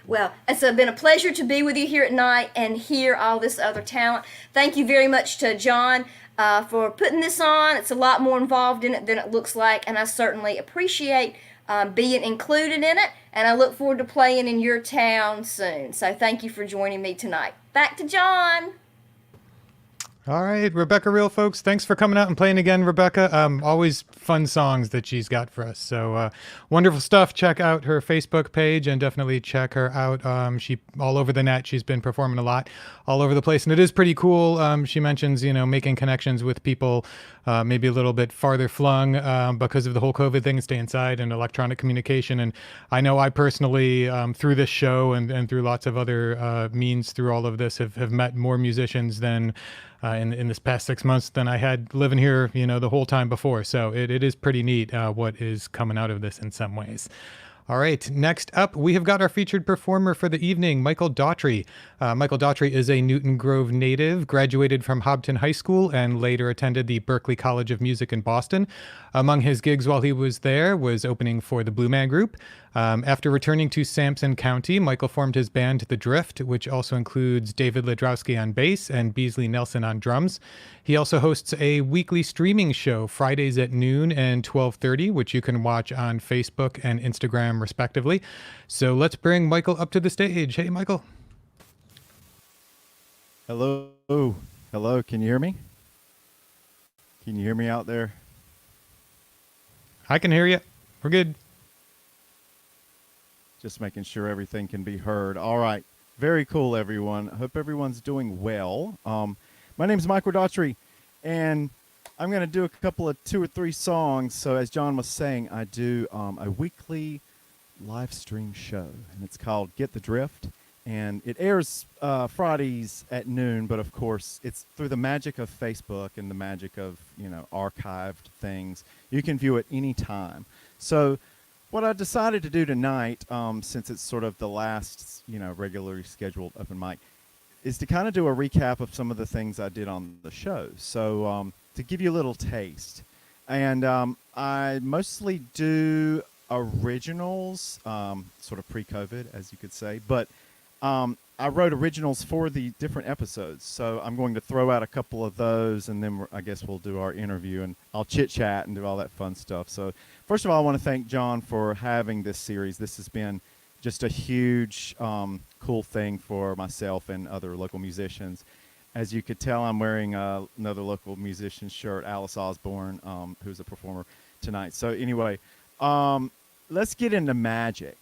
Well, it's been a pleasure to be with you here at night and hear all this other talent. Thank you very much to John for putting this on. It's a lot more involved in it than it looks like, and I certainly appreciate being included in it, and I look forward to playing in your town soon. So thank you for joining me tonight. Back to John. All right, Rebecca Real, folks, thanks for coming out and playing again, Rebecca. Always fun songs that she's got for us. So wonderful stuff. Check out her Facebook page and definitely check her out. She all over the net. She's been performing a lot all over the place, and it is pretty cool. She mentions, making connections with people maybe a little bit farther flung because of the whole COVID thing, stay inside and electronic communication. And I know I personally, through this show and through lots of other means through all of this, have met more musicians than in this past 6 months than I had living here, the whole time before. So it is pretty neat what is coming out of this in some ways. All right, next up, we have got our featured performer for the evening, Michael Daughtry. Michael Daughtry is a Newton Grove native, graduated from Hobton High School, and later attended the Berklee College of Music in Boston. Among his gigs while he was there was opening for the Blue Man Group. After returning to Sampson County, Michael formed his band The Drift, which also includes David Ledrowski on bass and Beasley Nelson on drums. He also hosts a weekly streaming show, Fridays at noon and 12:30, which you can watch on Facebook and Instagram, respectively. So let's bring Michael up to the stage. Hey, Michael. Hello. Hello. Can you hear me? Can you hear me out there? I can hear you. We're good. Just making sure everything can be heard. All right. Very cool, everyone. I hope everyone's doing well. My name is Michael Daughtry, and I'm going to do a couple of 2 or 3 songs. So as John was saying, I do a weekly live stream show, and it's called Get the Drift. And it airs Fridays at noon, but of course, it's through the magic of Facebook and the magic of, archived things. You can view it anytime. So what I decided to do tonight, since it's sort of the last, regularly scheduled open mic, is to kind of do a recap of some of the things I did on the show. So to give you a little taste. And I mostly do originals, sort of pre-COVID, as you could say. But I wrote originals for the different episodes, so I'm going to throw out a couple of those, and then I guess we'll do our interview, and I'll chit-chat and do all that fun stuff. So first of all, I want to thank John for having this series. This has been just a huge, cool thing for myself and other local musicians. As you could tell, I'm wearing another local musician's shirt, Alice Osborn, who's a performer tonight. So anyway, let's get into magic.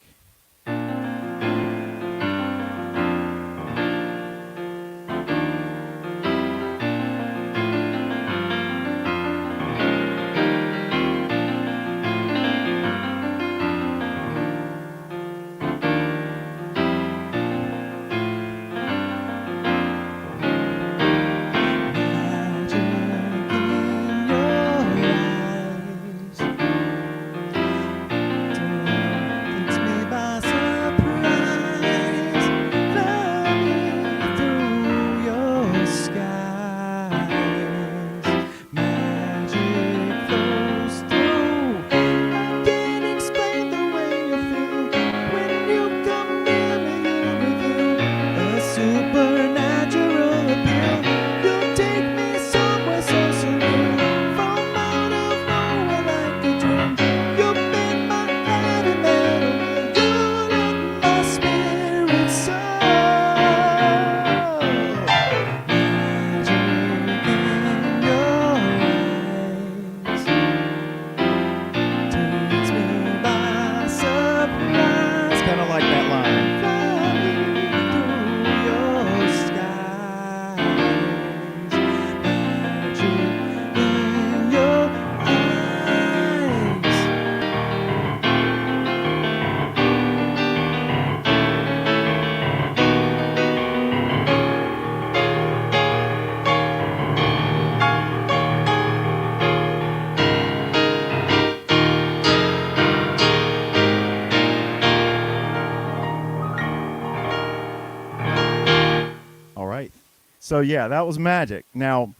So yeah, that was magic. Now,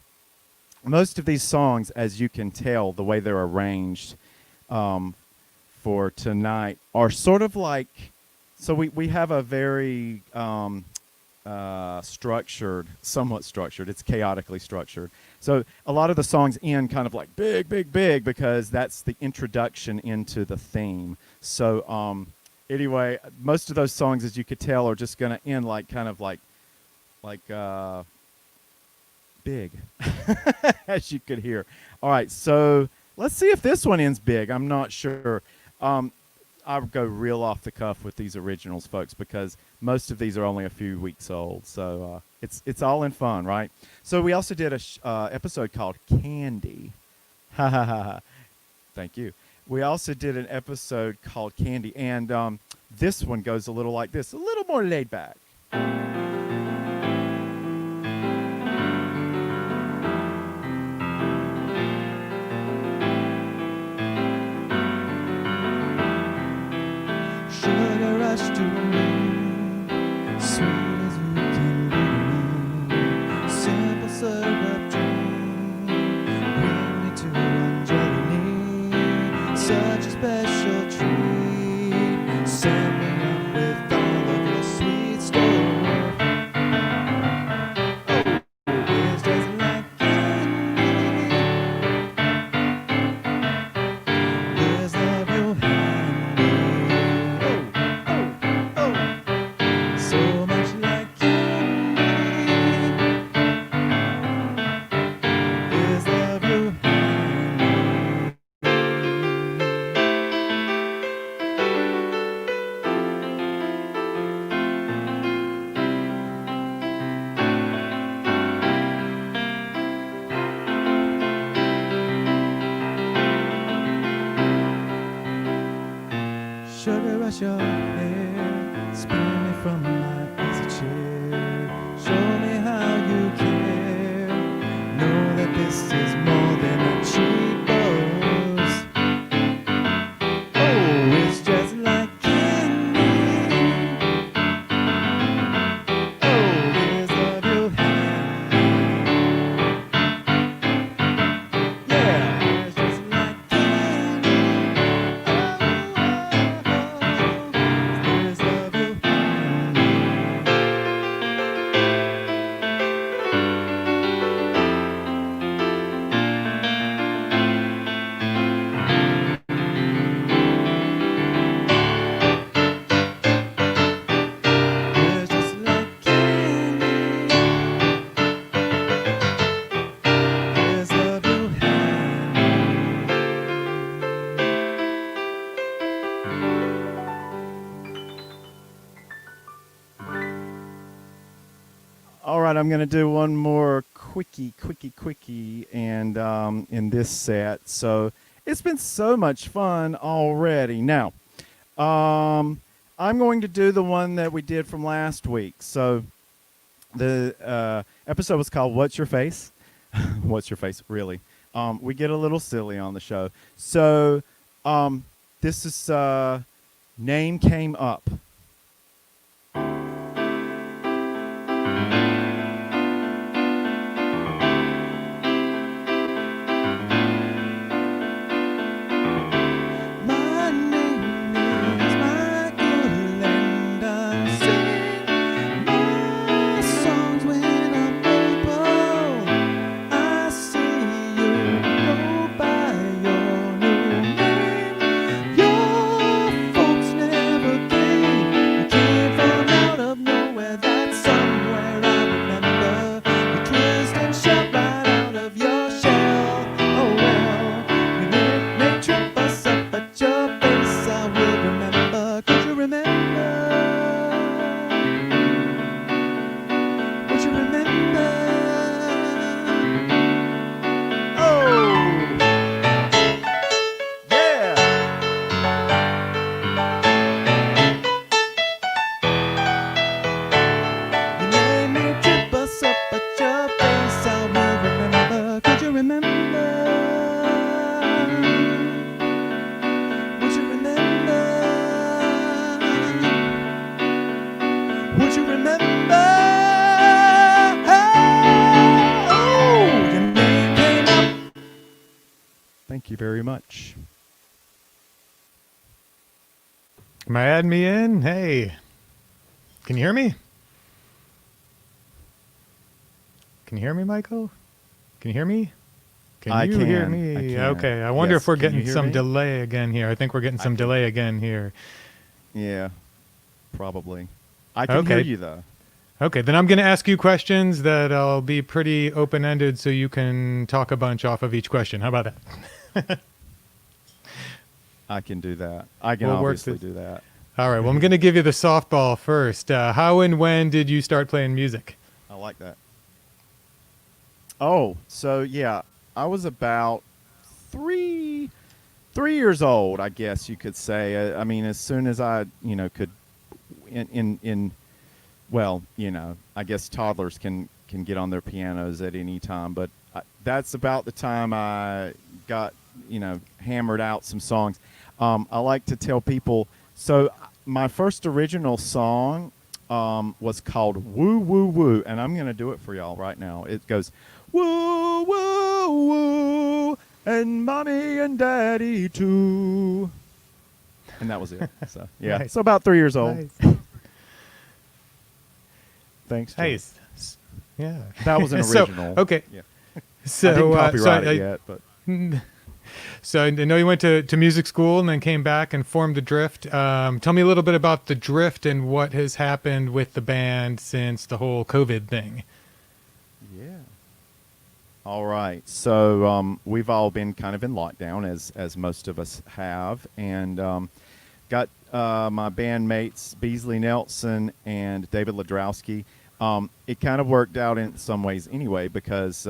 most of these songs, as you can tell, the way they're arranged for tonight are sort of like, so we have a very structured, somewhat structured. It's chaotically structured. So a lot of the songs end kind of like big, big, big, because that's the introduction into the theme. So anyway, most of those songs, as you could tell, are just going to end like kind of like big, as you could hear. All right, so let's see if this one ends big. I'm not sure. I'll go real off the cuff with these originals, folks, because most of these are only a few weeks old. So it's all in fun, right? So we also did a episode called Candy. Ha ha ha ha. Thank you. We also did an episode called Candy, and this one goes a little like this, a little more laid back. Sugar rush to me, sweet as you can be. Simple syrup dream, bring me to Angelini. Such a special treat, send me up with all of your sweet stuff. Oh, it's just like candy. There's love you hand me. So much like candy. There's love you hand me. Sugar rush your hair, spin me from my easy chair. Show me how you care. Know that this is more than a cheap buzz. Oh, it's just like candy. Oh, there's love you hand me. Yeah, it's just like candy. There's love you hand me. I'm going to do one more quickie, and in this set. So it's been so much fun already. Now, I'm going to do the one that we did from last week. So the episode was called What's Your Face? What's Your Face, really? We get a little silly on the show. So this is Name Came Up. Thank you very much. Am I adding me in? Hey, can you hear me? Can you hear me, Michael? Can you hear me? I you can. hear me? I can. Okay. I wonder Yes. if we're Can you getting hear some me? delay again here. I think we're getting some delay again here. Yeah, probably. I can hear Okay. you, though. Okay, then I'm going to ask you questions that'll be pretty open-ended so you can talk a bunch off of each question. How about that? I can do that. I can We'll work obviously this- do that. All right, well, I'm going to give you the softball first. How and when did you start playing music? I like that. Oh, so yeah, I was about three years old, I guess you could say. I mean, as soon as I, could, well, I guess toddlers can get on their pianos at any time, but that's about the time I got, hammered out some songs. I like to tell people, so my first original song was called Woo Woo Woo, and I'm going to do it for y'all right now. It goes, woo, woo, woo, and mommy and daddy too. And that was it. So, yeah. Nice. So about 3 years old. Nice. Thanks. Hey, Joe. yeah. That was an original. So, okay. Yeah. So, I didn't copyright I- it yet, but So I know you went to music school and then came back and formed the Drift. Tell me a little bit about the Drift and what has happened with the band since the whole COVID thing. yeah. All right. So we've all been kind of in lockdown, as most of us have, and got my bandmates Beasley Nelson and David Ladrowski. It kind of worked out in some ways anyway, because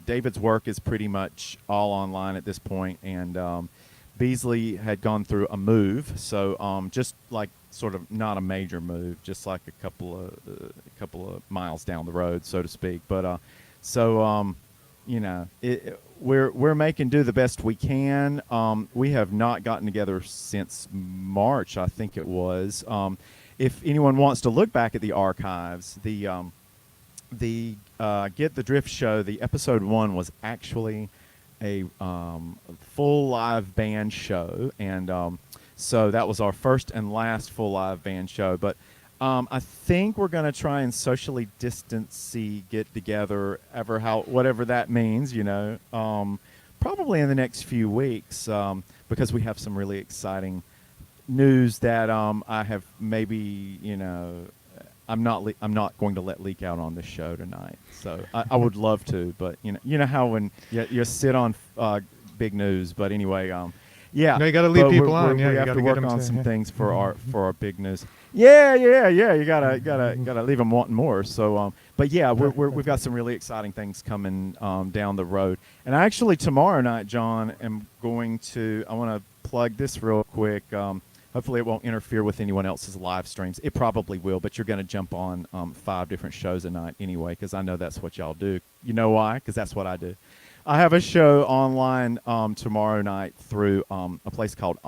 David's work is pretty much all online at this point, and Beasley had gone through a move, so just like sort of not a major move, just like a couple of miles down the road, so to speak. But we're making do the best we can. We have not gotten together since March, I think it was. If anyone wants to look back at the archives, the Get the Drift show, the episode 1 was actually a full live band show, and so that was our first and last full live band show. But I think we're going to try and socially get together, whatever that means, probably in the next few weeks, because we have some really exciting news that I have maybe, I'm not going to let leak out on this show tonight. So I would love to, but you know how when you sit on big news. But anyway, yeah. No, you gotta lead but people on. Yeah, we you have gotta to get work them on to- some yeah. things for our big news. Yeah. You gotta leave them wanting more. So, but yeah, we've got some really exciting things coming down the road. And actually, tomorrow night, John, I want to plug this real quick. Hopefully, it won't interfere with anyone else's live streams. It probably will, but you're going to jump on 5 different shows a night anyway, because I know that's what y'all do. You know why? Because that's what I do. I have a show online tomorrow night through a place called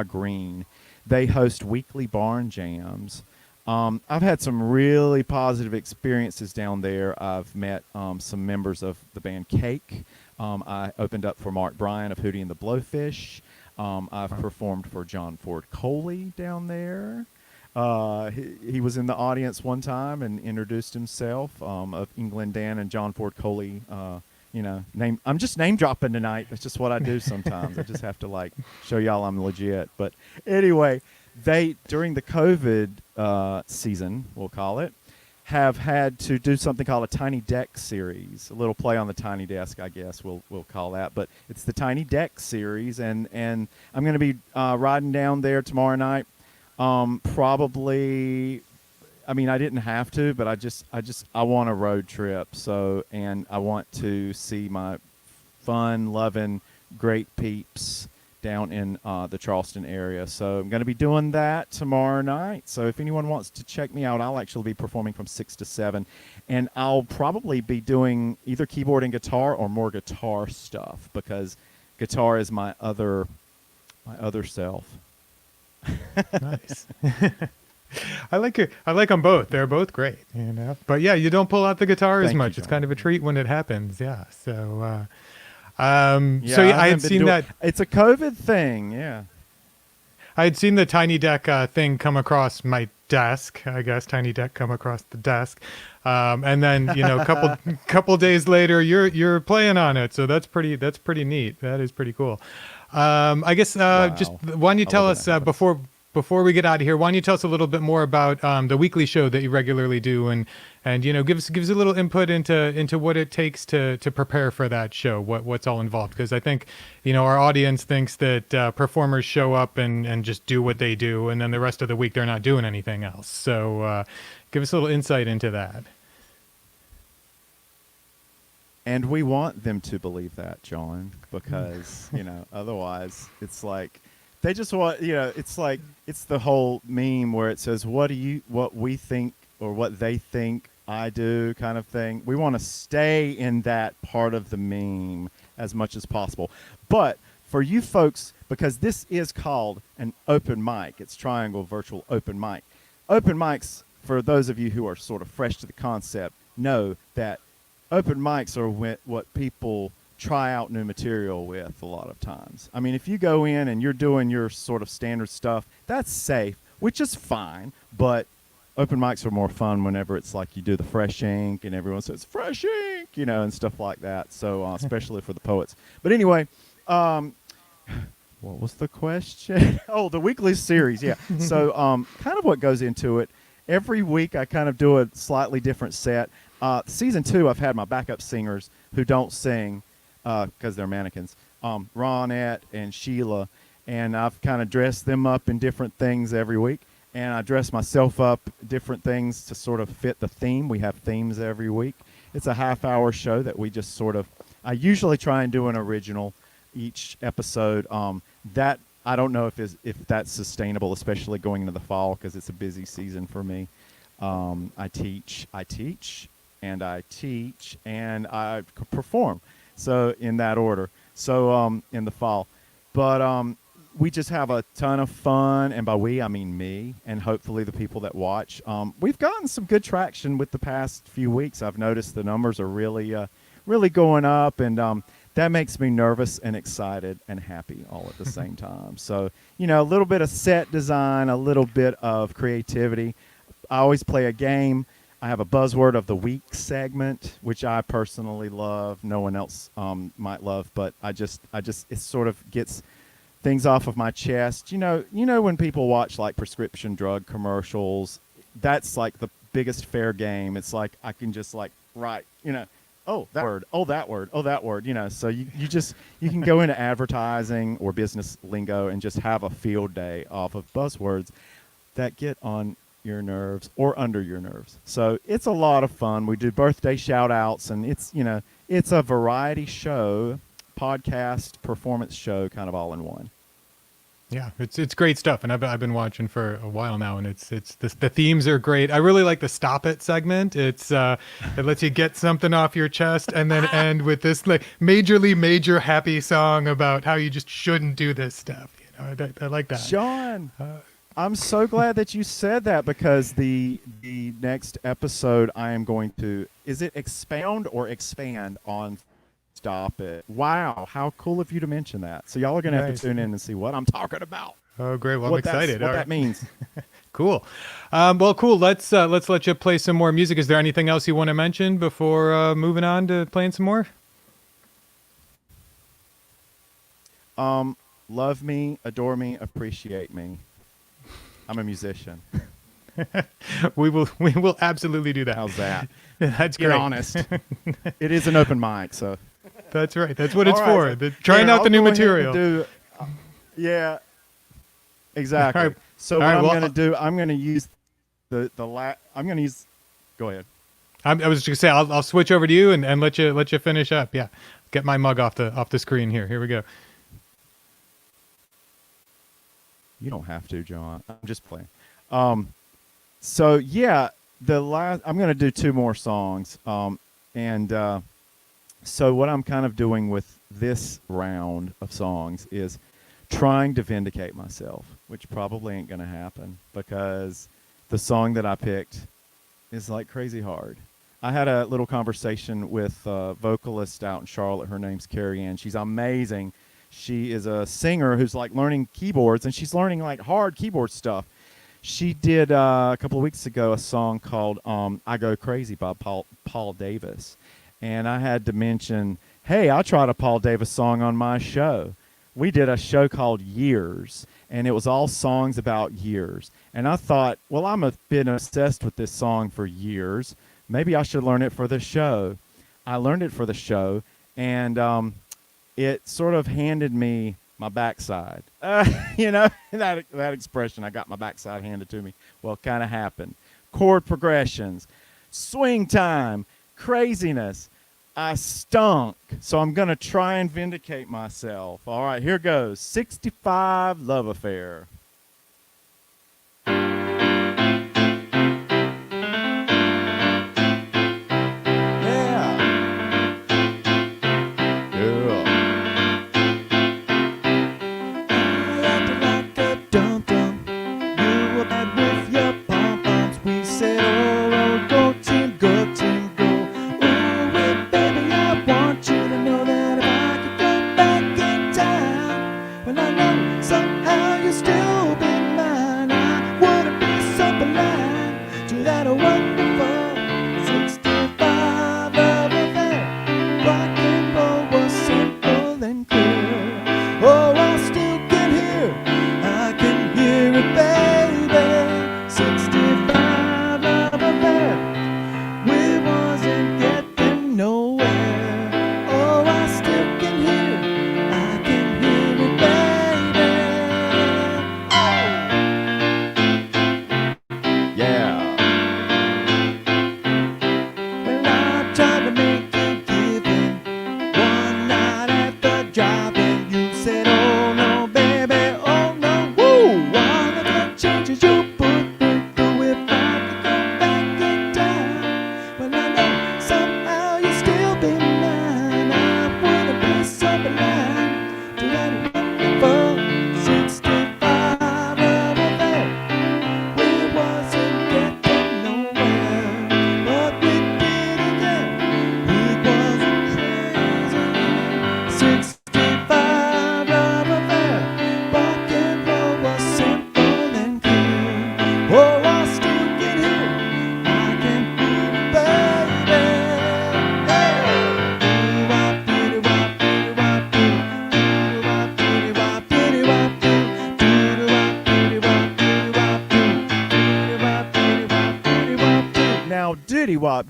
Green. They host weekly barn jams. I've had some really positive experiences down there. I've met some members of the band Cake. I opened up for Mark Bryan of Hootie and the Blowfish. I've performed for John Ford Coley down there. He was in the audience one time and introduced himself, of England Dan and John Ford Coley. I'm just name dropping tonight. That's just what I do sometimes. I just have to show y'all I'm legit. But anyway, they, during the COVID season, we'll call it, have had to do something called a Tiny Deck series, a little play on the Tiny Desk, I guess we'll call that. But it's the Tiny Deck series, and I'm going to be riding down there tomorrow night. Probably, I mean, I didn't have to, but I want a road trip. So, and I want to see my fun, loving, great peeps down in the Charleston area. So I'm going to be doing that tomorrow night. So if anyone wants to check me out, I'll actually be performing from 6 to 7. And I'll probably be doing either keyboard and guitar or more guitar stuff, because guitar is my other self. Nice. I like them both. They're both great, But yeah, you don't pull out the guitar as much. It's kind of a treat when it happens. Yeah. So, I had seen that. It's a COVID thing. Yeah. I had seen the Tiny Deck thing come across my desk. I guess Tiny Deck come across the desk, and then a couple days later, you're playing on it. So that's pretty neat. That is pretty cool. I guess just why don't you tell us before we get out of here, why don't you tell us a little bit more about the weekly show that you regularly do, and give us a little input into what it takes to prepare for that show, what's all involved, because I think our audience thinks that performers show up and just do what they do, and then the rest of the week they're not doing anything else. So give us a little insight into that. And we want them to believe that, John, because otherwise it's like they just want, it's like, it's the whole meme where it says, what we think or what they think I do kind of thing. We want to stay in that part of the meme as much as possible. But for you folks, because this is called an open mic, it's Triangle Virtual Open Mic. Open mics, for those of you who are sort of fresh to the concept, know that open mics are what people try out new material with a lot of times. I mean, if you go in and you're doing your sort of standard stuff, that's safe, which is fine, but open mics are more fun whenever it's like you do the fresh ink and everyone says fresh ink, and stuff like that. So especially for the poets. But anyway, what was the question? Oh, the weekly series. Yeah. So kind of what goes into it. Every week I kind of do a slightly different set. Season 2, I've had my backup singers who don't sing because they're mannequins, Ronette and Sheila, and I've kind of dressed them up in different things every week, and I dress myself up different things to sort of fit the theme. We have themes every week. It's a half-hour show that we just sort of, I usually try and do an original each episode. That I don't know if that's sustainable, especially going into the fall, because it's a busy season for me. I teach, and I teach, and I perform. So in that order. So in the fall. But we just have a ton of fun, and by we, I mean me, and hopefully the people that watch. We've gotten some good traction with the past few weeks. I've noticed the numbers are really going up, and that makes me nervous and excited and happy all at the same time. So, a little bit of set design, a little bit of creativity. I always play a game. I have a buzzword of the week segment, which I personally love. No one else might love, but I just it sort of gets things off of my chest. When people watch like prescription drug commercials, that's like the biggest fair game. It's like I can just like write, oh that word, oh that word, oh that word, So you can go into advertising or business lingo and just have a field day off of buzzwords that get on your nerves or under your nerves. So it's a lot of fun. We do birthday shout outs, and it's, it's a variety show, podcast, performance show, kind of all in one. Yeah, it's great stuff, and I've been watching for a while now, and it's the themes are great. I really like the stop it segment. It lets you get something off your chest, and then end with this like major happy song about how you just shouldn't do this stuff. I like that. John, I'm so glad that you said that, because the next episode I am going to, is it expound or expand on Stop It? Wow, how cool of you to mention that. So y'all are going to have to tune in and see what I'm talking about. Oh, great. Well, I'm excited. What that means. Cool. Well, cool. Let's let you play some more music. Is there anything else you want to mention before moving on to playing some more? Love me, adore me, appreciate me. I'm a musician. We will absolutely do that. How's that? That's great. Get honest. It is an open mic, so. That's right. That's what it's All for. Trying out the new material. Yeah, exactly. All right. So what I'm going to do, I'm going to use I'm going to use. Go ahead. I was just gonna say I'll switch over to you and let you finish up. Yeah, get my mug off the screen here. Here we go. You don't have to, John. I'm just playing. So yeah, I'm going to do 2 more songs. So what I'm kind of doing with this round of songs is trying to vindicate myself, which probably ain't going to happen because the song that I picked is like crazy hard. I had a little conversation with a vocalist out in Charlotte. Her name's Carrie Ann. She's amazing. She is a singer who's like learning keyboards, and she's learning like hard keyboard stuff. She did a couple of weeks ago a song called I Go Crazy by Paul Davis. And I had to mention, hey, I tried a Paul Davis song on my show. We did a show called Years, and it was all songs about years. And I thought, well, I've been obsessed with this song for years. Maybe I should learn it for the show. I learned it for the show, and it sort of handed me my backside. That expression, I got my backside handed to me. Well, it kind of happened. Chord progressions, swing time, craziness. I stunk. So I'm going to try and vindicate myself. All right, here goes. 65 Love Affair.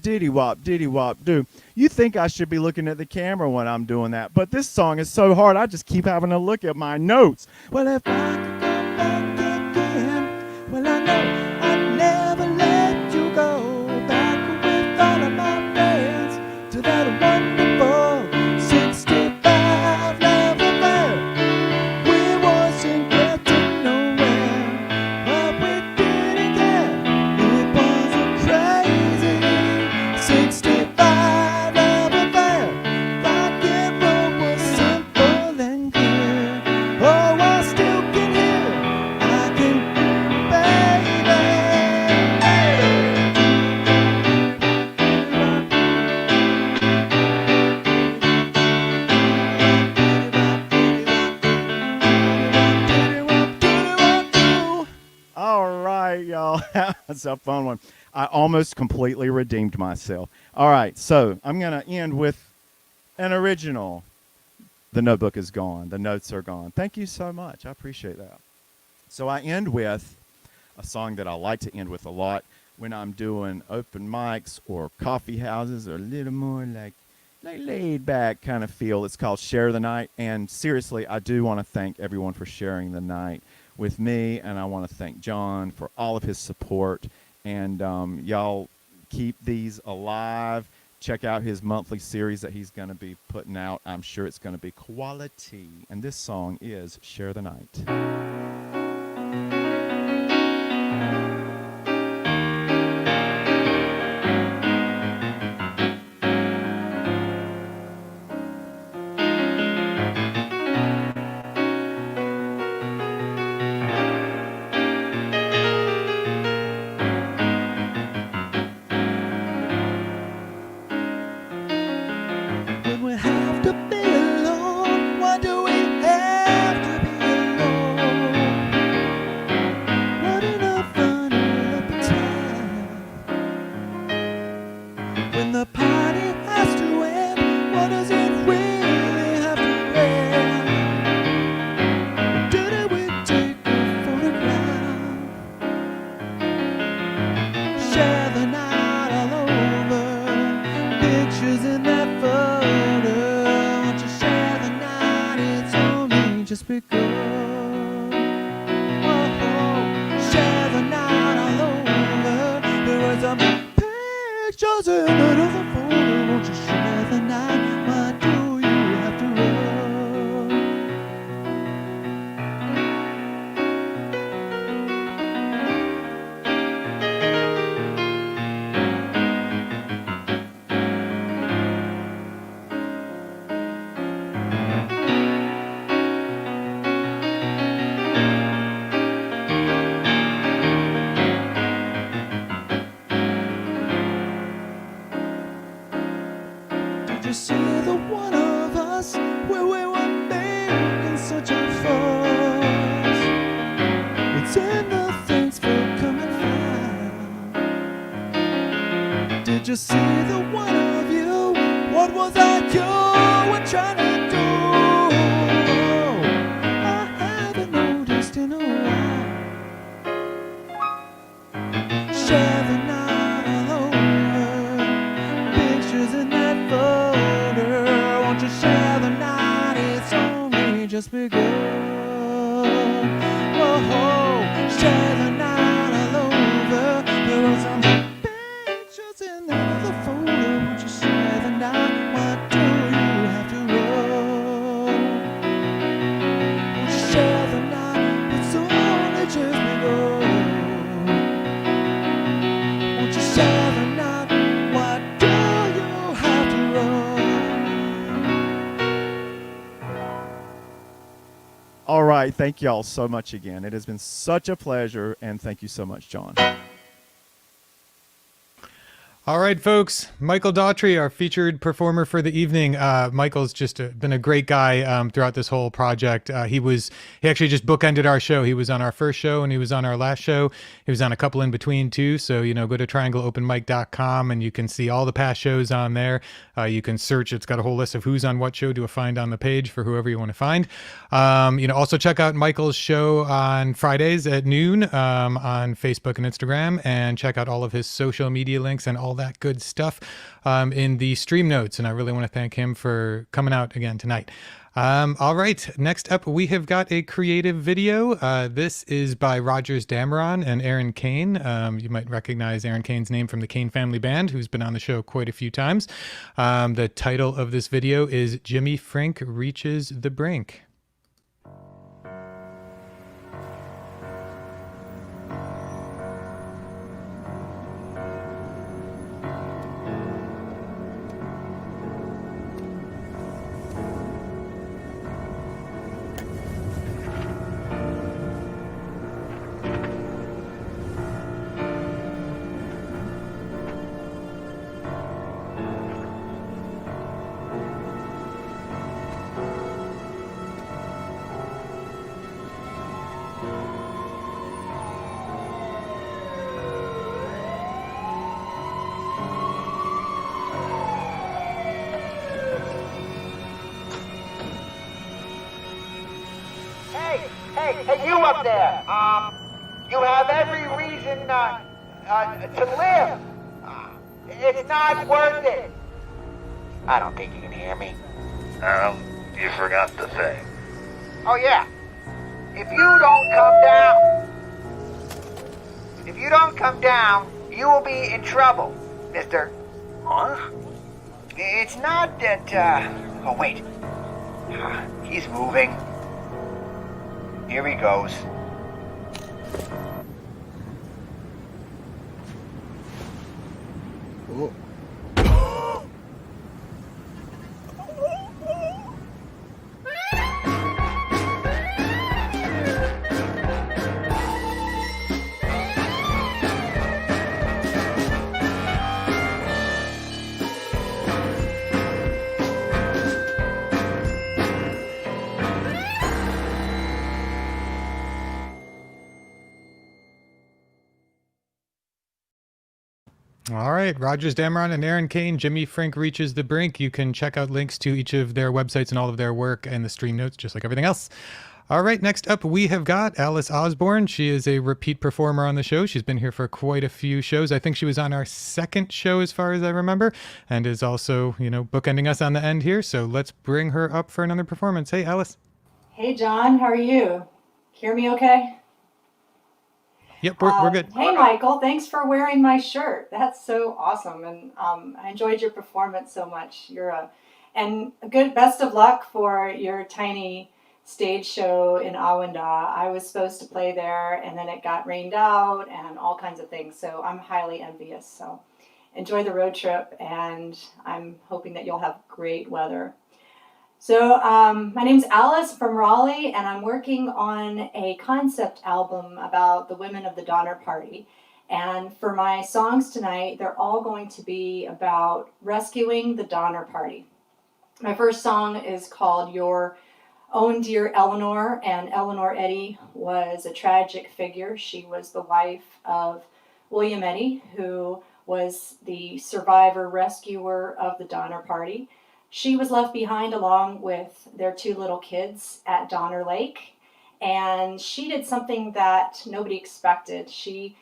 Diddy wop, diddy wop, do. You think I should be looking at the camera when I'm doing that, but this song is so hard, I just keep having to look at my notes. Well, if I could go back again, well, I know I'd never That's a fun one. I almost completely redeemed myself. All right, so I'm going to end with an original. The notebook is gone. The notes are gone. Thank you so much. I appreciate that. So I end with a song that I like to end with a lot when I'm doing open mics or coffee houses, or a little more like laid back kind of feel. It's called Share the Night. And seriously, I do want to thank everyone for sharing the night with me, and I want to thank John for all of his support. And y'all keep these alive. Check out his monthly series that he's going to be putting out. I'm sure it's going to be quality. And this song is Share the Night. When we have to be alone, why do we have to be alone? Running up, running up in time. When the party has to end, what does it really have to end? Didn't we take a photograph? Share the night all over. Pictures in that photo. Won't you share the night? It's only just begun. Oh, share the night all over. There were some pictures in another photo. Won't you share the night? Why do you have to run? Did you see the one of us where we were making such a fuss? It's in the thanks for coming fast. Did you see the one of you? What was I doing trying to do? I haven't noticed in a while. Share the night all over. Pictures in that folder. Won't you share the night? It's only just begun. Whoa, share the night all over. There are some pictures in that other folder. Won't you share the night? Why do you have to run? Won't you share the night? It's only just begun. Won't you share the night? Why do you have to run? All right. Thank y'all so much again. It has been such a pleasure. And thank you so much, John. All right, folks. Michael Daughtry, our featured performer for the evening. Michael's just been a great guy throughout this whole project. He actually just bookended our show. He was on our first show and he was on our last show. He was on a couple in between too. So, go to triangleopenmic.com and you can see all the past shows on there. You can search. It's got a whole list of who's on what show to find on the page for whoever you want to find. Also check out Michael's show on Fridays at noon on Facebook and Instagram, and check out all of his social media links and all that good stuff in the stream notes. And I really want to thank him for coming out again tonight. All right, next up we have got a creative video. This is by Rogers Dameron and Aaron Keane. You might recognize Aaron Kane's name from the Keane Family Band, who's been on the show quite a few times. The title of this video is Jimmy Frink Reaches the Brink. Hey, you up there. You have every reason to live. It's not worth it. I don't think you can hear me. You forgot the thing. Oh, yeah. If you don't come down, you will be in trouble, mister. Huh? It's not that, oh, wait. He's moving. Here he goes. Oh. All right, Rogers, Dameron, and Aaron Keane, Jimmy, Frink reaches the brink. You can check out links to each of their websites and all of their work and the stream notes, just like everything else. All right, next up we have got Alice Osborn. She is a repeat performer on the show. She's been here for quite a few shows. I think she was on our second show as far as I remember, and is also, bookending us on the end here. So let's bring her up for another performance. Hey, Alice. Hey, John, how are you? Hear me okay? Yep, we're good. Hey, Michael, thanks for wearing my shirt. That's so awesome, and I enjoyed your performance so much. And good best of luck for your tiny stage show in Awanda. I was supposed to play there, and then it got rained out and all kinds of things, so I'm highly envious. So enjoy the road trip, and I'm hoping that you'll have great weather. So my name's Alice from Raleigh, and I'm working on a concept album about the women of the Donner Party. And for my songs tonight, they're all going to be about rescuing the Donner Party. My first song is called Your Own Dear Eleanor, and Eleanor Eddy was a tragic figure. She was the wife of William Eddy, who was the survivor rescuer of the Donner Party. She was left behind along with their two little kids at Donner Lake, and she did something that nobody expected. She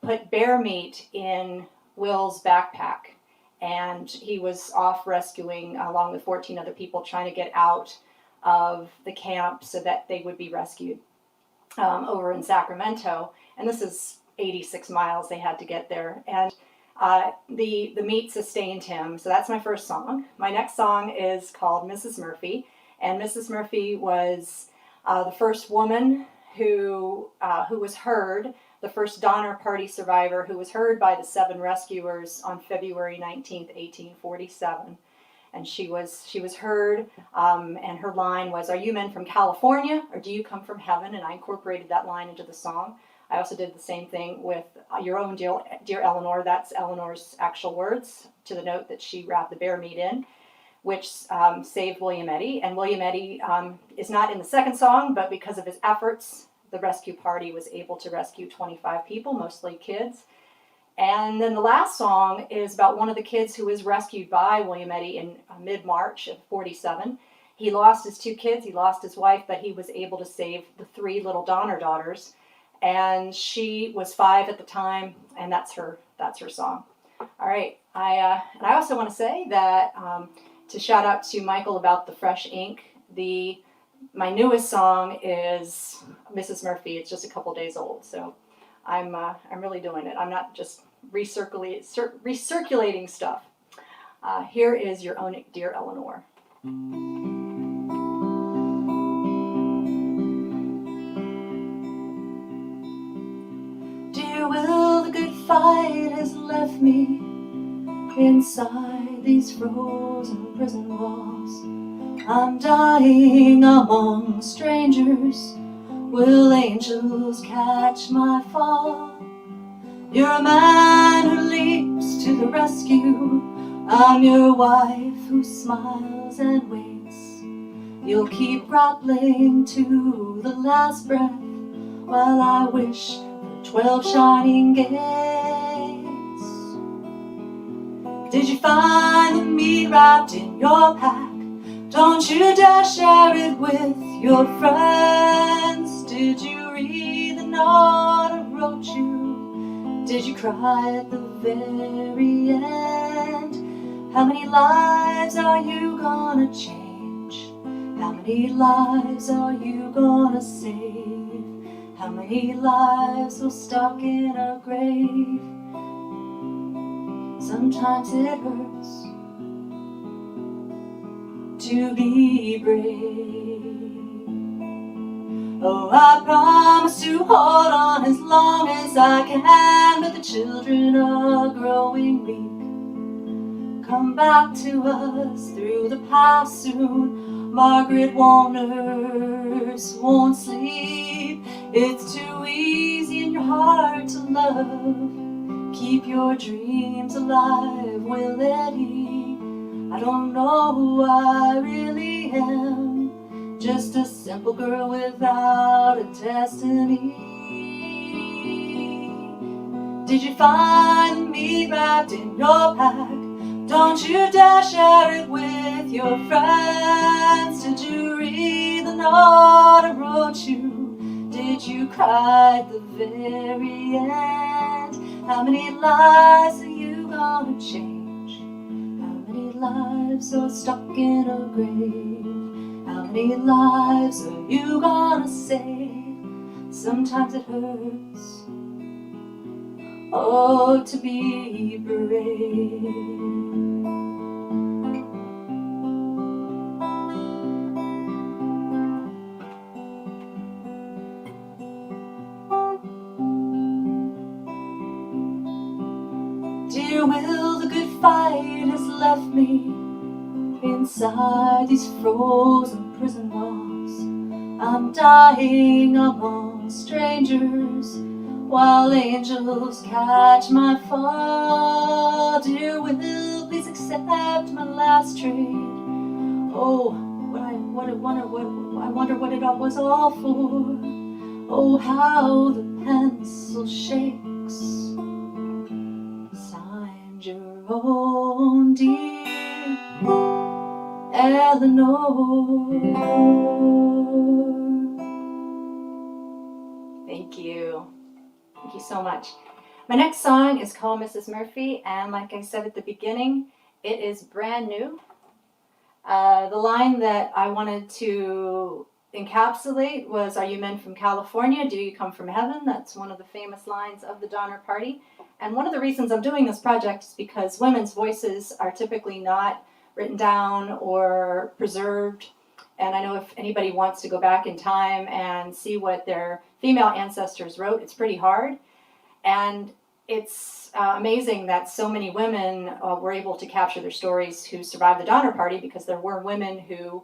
put bear meat in Will's backpack, and he was off rescuing along with 14 other people, trying to get out of the camp so that they would be rescued over in Sacramento. And this is 86 miles they had to get there. And the meat sustained him. So that's my first song. My next song is called Mrs. Murphy. And Mrs. Murphy was the first woman who was heard, the first Donner Party survivor who was heard by the 7 rescuers on February 19th, 1847. And she was heard, and her line was, "Are you men from California, or do you come from heaven?" And I incorporated that line into the song. I also did the same thing with Your Own Dear Eleanor. That's Eleanor's actual words to the note that she wrapped the bear meat in, which saved William Eddy. And William Eddy is not in the second song, but because of his efforts, the rescue party was able to rescue 25 people, mostly kids. And then the last song is about one of the kids who was rescued by William Eddy in mid-March of 47. He lost his 2 kids, he lost his wife, but he was able to save the 3 little Donner daughters. And she was 5 at the time, and that's her song. All right, and I also want to say that to shout out to Michael about the fresh ink. My newest song is Mrs. Murphy. It's just a couple days old, so I'm really doing it. I'm not just recirculating stuff. Here is Your Own Dear Eleanor. Dear Will, the good fight has left me inside these frozen prison walls. I'm dying among strangers. Will angels catch my fall? You're a man who leaps to the rescue. I'm your wife who smiles and waits. You'll keep grappling to the last breath while I wish for 12 shining gates. Did you find the meat wrapped in your pack? Don't you dare share it with your friends. Do Did you read the note I wrote you? Did you cry at the very end? How many lives are you gonna change? How many lives are you gonna save? How many lives will stuck in a grave? Sometimes it hurts to be brave. Oh, I promise to hold on as long as I can, but the children are growing weak. Come back to us through the past soon. Margaret won't nurse, won't sleep. It's too easy in your heart to love. Keep your dreams alive, will it he? I don't know who I really am, just a simple girl without a destiny. Did you find me wrapped in your pack? Don't you dare share it with your friends. Did you read the note I wrote you? Did you cry at the very end? How many lives are you gonna change? How many lives are stuck in a grave? How many lives are you gonna save? Sometimes it hurts, oh, to be brave. Dear Will, the good fight has left me inside these frozen prison walls. I'm dying among strangers while angels catch my fall. Dear Will, please accept my last trade. Oh, I wonder what it all was all for. Oh, how the pencil shakes. Signed your own dear Eleanor. Thank you. Thank you so much. My next song is called Mrs. Murphy, and like I said at the beginning, it is brand new. The line that I wanted to encapsulate was, "Are you men from California? Do you come from heaven?" That's one of the famous lines of the Donner Party. And one of the reasons I'm doing this project is because women's voices are typically not written down or preserved. And I know if anybody wants to go back in time and see what their female ancestors wrote, it's pretty hard. And it's amazing that so many women were able to capture their stories who survived the Donner Party, because there were women who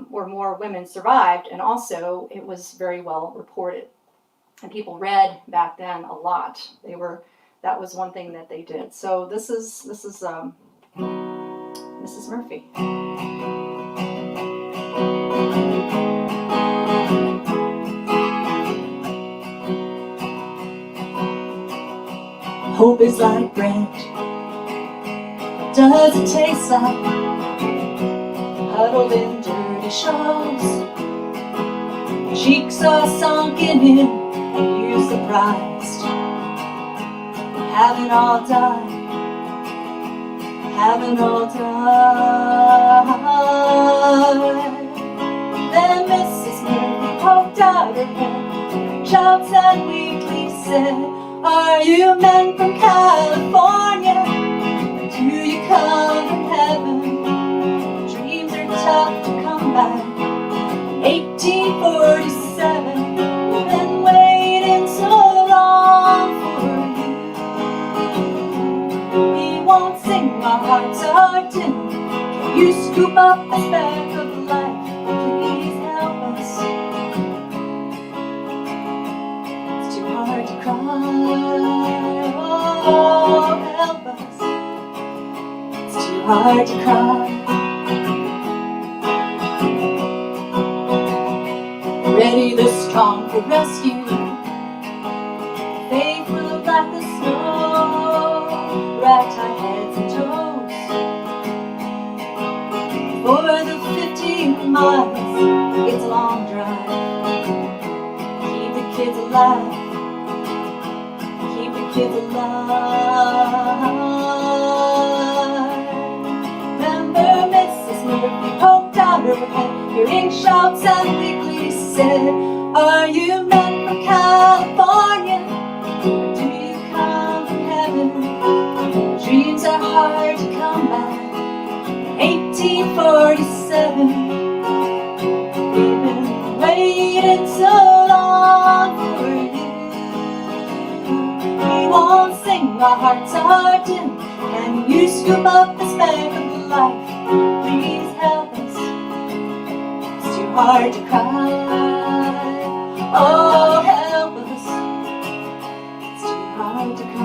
were more women survived, and also it was very well reported. And people read back then a lot. That was one thing that they did. So this is Mrs. Murphy. Hope is like bread. Does it taste like huddled in dirty shawls? Cheeks are sunken in, you surprised. Haven't all died, haven't all died. Then Mrs. Murphy poked out her head, shouts and weakly said, "Are you men from California? Or do you come from heaven? Dreams are tough to come by. 1847, we've been waiting so long for you. We won't sing, our hearts are dim. Can you scoop up a speck of life? Please help us. It's too hard to cry. Oh, help us. It's too hard to cry. Ready the strong for rescue. Faith will like the snow. Wrapped our heads and toes. For the 15 miles, it's a long drive. kids alive. Keep the kids alive. Remember Mrs. Murphy poked out her head, hearing shouts and weakly said, are you meant for California? Or do you come from heaven? Dreams are hard to come by. 1847. We've been waiting so long for you. We won't sing, our hearts are dim. Can you scoop up the speck of life? Please help us. It's too hard to cry. Oh, help us. It's too hard to cry.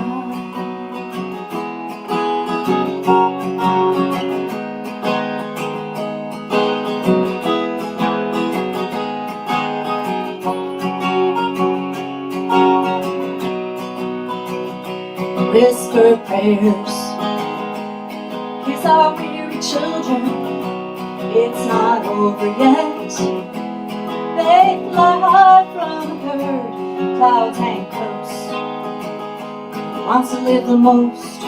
Whisper prayers, kiss our weary children. It's not over yet. They fly high from the herd, clouds hang close. Who wants to live the most?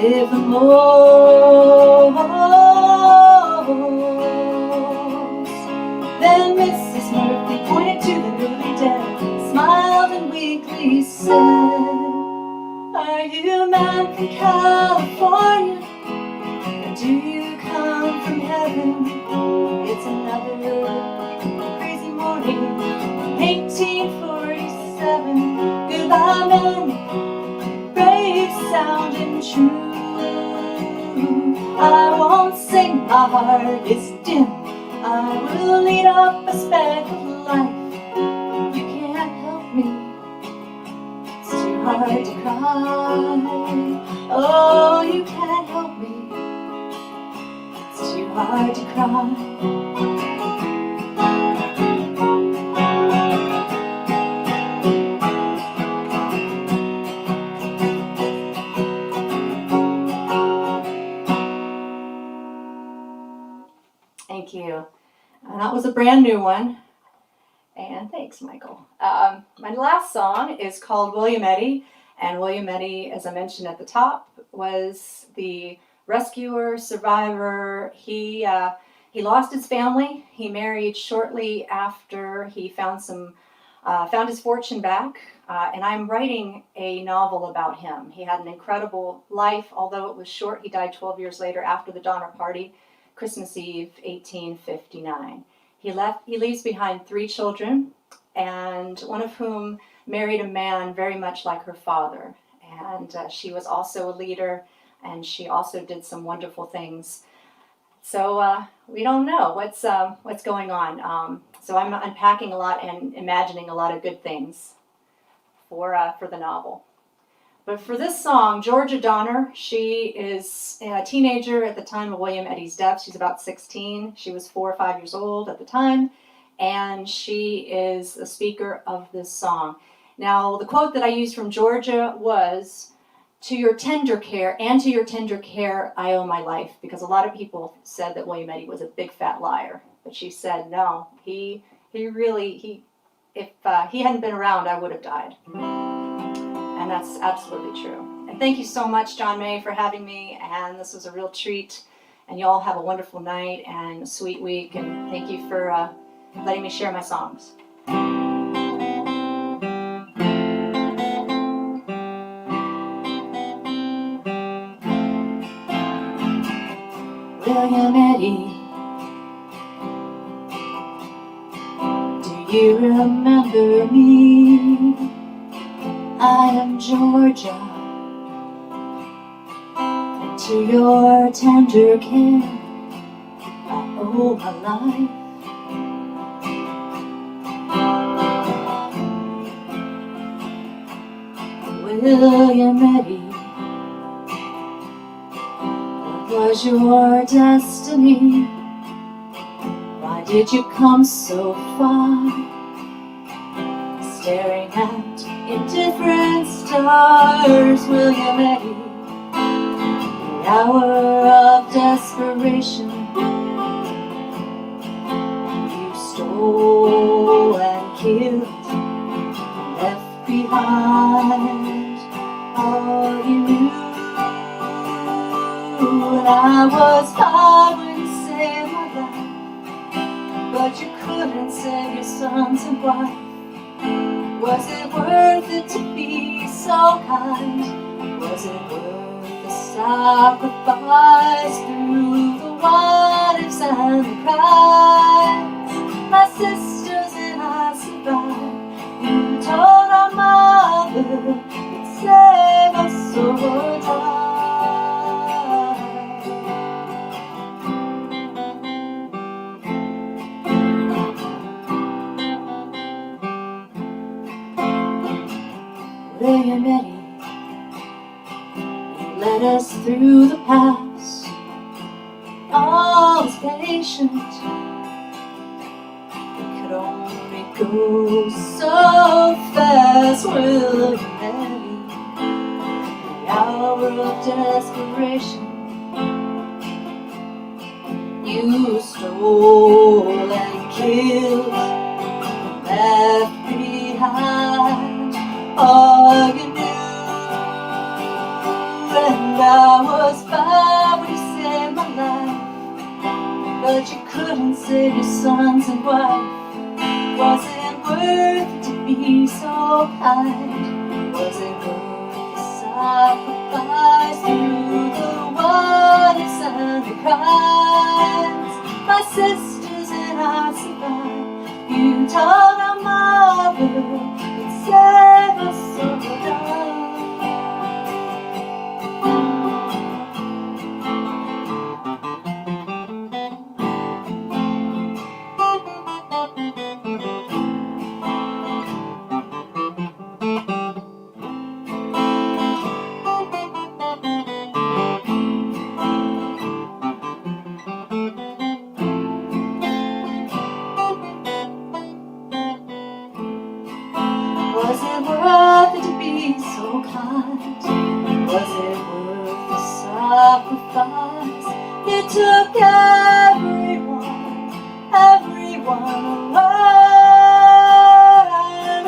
Live the most. Then Mrs. Murphy pointed to the newly dead, smiled and weakly said, are you meant for California? Or do you come from heaven? It's another crazy morning, 1847. Goodbye, men, brave, sound and true. I won't sing, my heart is dim. I will lead up a speck of life. You can't help me. Hard to cry. Oh, you can't help me. It's too hard to cry. Thank you. That was a brand new one. And thanks, Michael. My last song is called William Eddy. And William Eddy, as I mentioned at the top, was the rescuer, survivor. He lost his family. He married shortly after he found his fortune back. And I'm writing a novel about him. He had an incredible life, although it was short. He died 12 years later after the Donner Party, Christmas Eve, 1859. He leaves behind 3 children, and one of whom married a man very much like her father. And she was also a leader, and she also did some wonderful things. So we don't know what's going on. So I'm unpacking a lot and imagining a lot of good things for the novel. But for this song, Georgia Donner, she is a teenager at the time of William Eddy's death. She's about 16. She was 4 or 5 years old at the time, and she is the speaker of this song. Now, the quote that I used from Georgia was, to your tender care, and to your tender care I owe my life, because a lot of people said that William Eddy was a big fat liar. But she said, no, if he hadn't been around, I would have died. And that's absolutely true. And thank you so much, John May, for having me. And this was a real treat. And you all have a wonderful night and a sweet week. And thank you for letting me share my songs. William Eddy, do you remember me? I am Georgia, and to your tender care I owe my life. William Eddy, what was your destiny? Why did you come so far? Staring at indifferent stars, William Eddy, the hour of desperation, you stole and killed, left behind all you knew. And I was hard when you saved my life, but you couldn't save your sons and wife. Was it worth it to be so kind? Was it worth the sacrifice through the what ifs and the cries? My sisters and I survived. You told our mother you'd save us or die. William Eddy, you led us through the past, always patient. We could only go so fast. William Eddy, the hour of desperation, you stole and killed, left behind all you knew. And I was five when you saved my life, but you couldn't save your sons and wife. Was it worth it to be so kind? Was it worth the sacrifice through the what ifs and the cries? My sisters and I survived. You told our mother save us or die. Was it worth it to be so kind? Was it worth the sacrifice? It took everyone away. I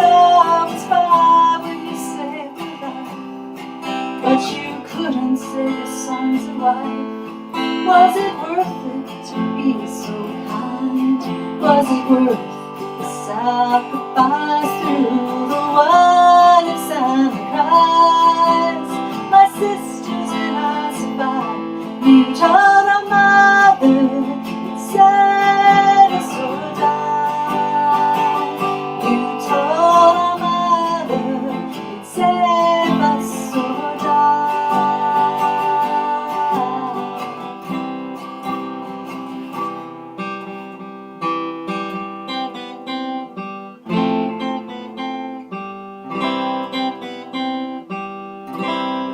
was five when you saved my life, but you couldn't save your sons and wife. Was it worth it to be so kind? Was it worth the sacrifice through the what ifs and the cries? My sisters and I survived. You told our mother you'd save us or die. You told our mother you'd save us or die.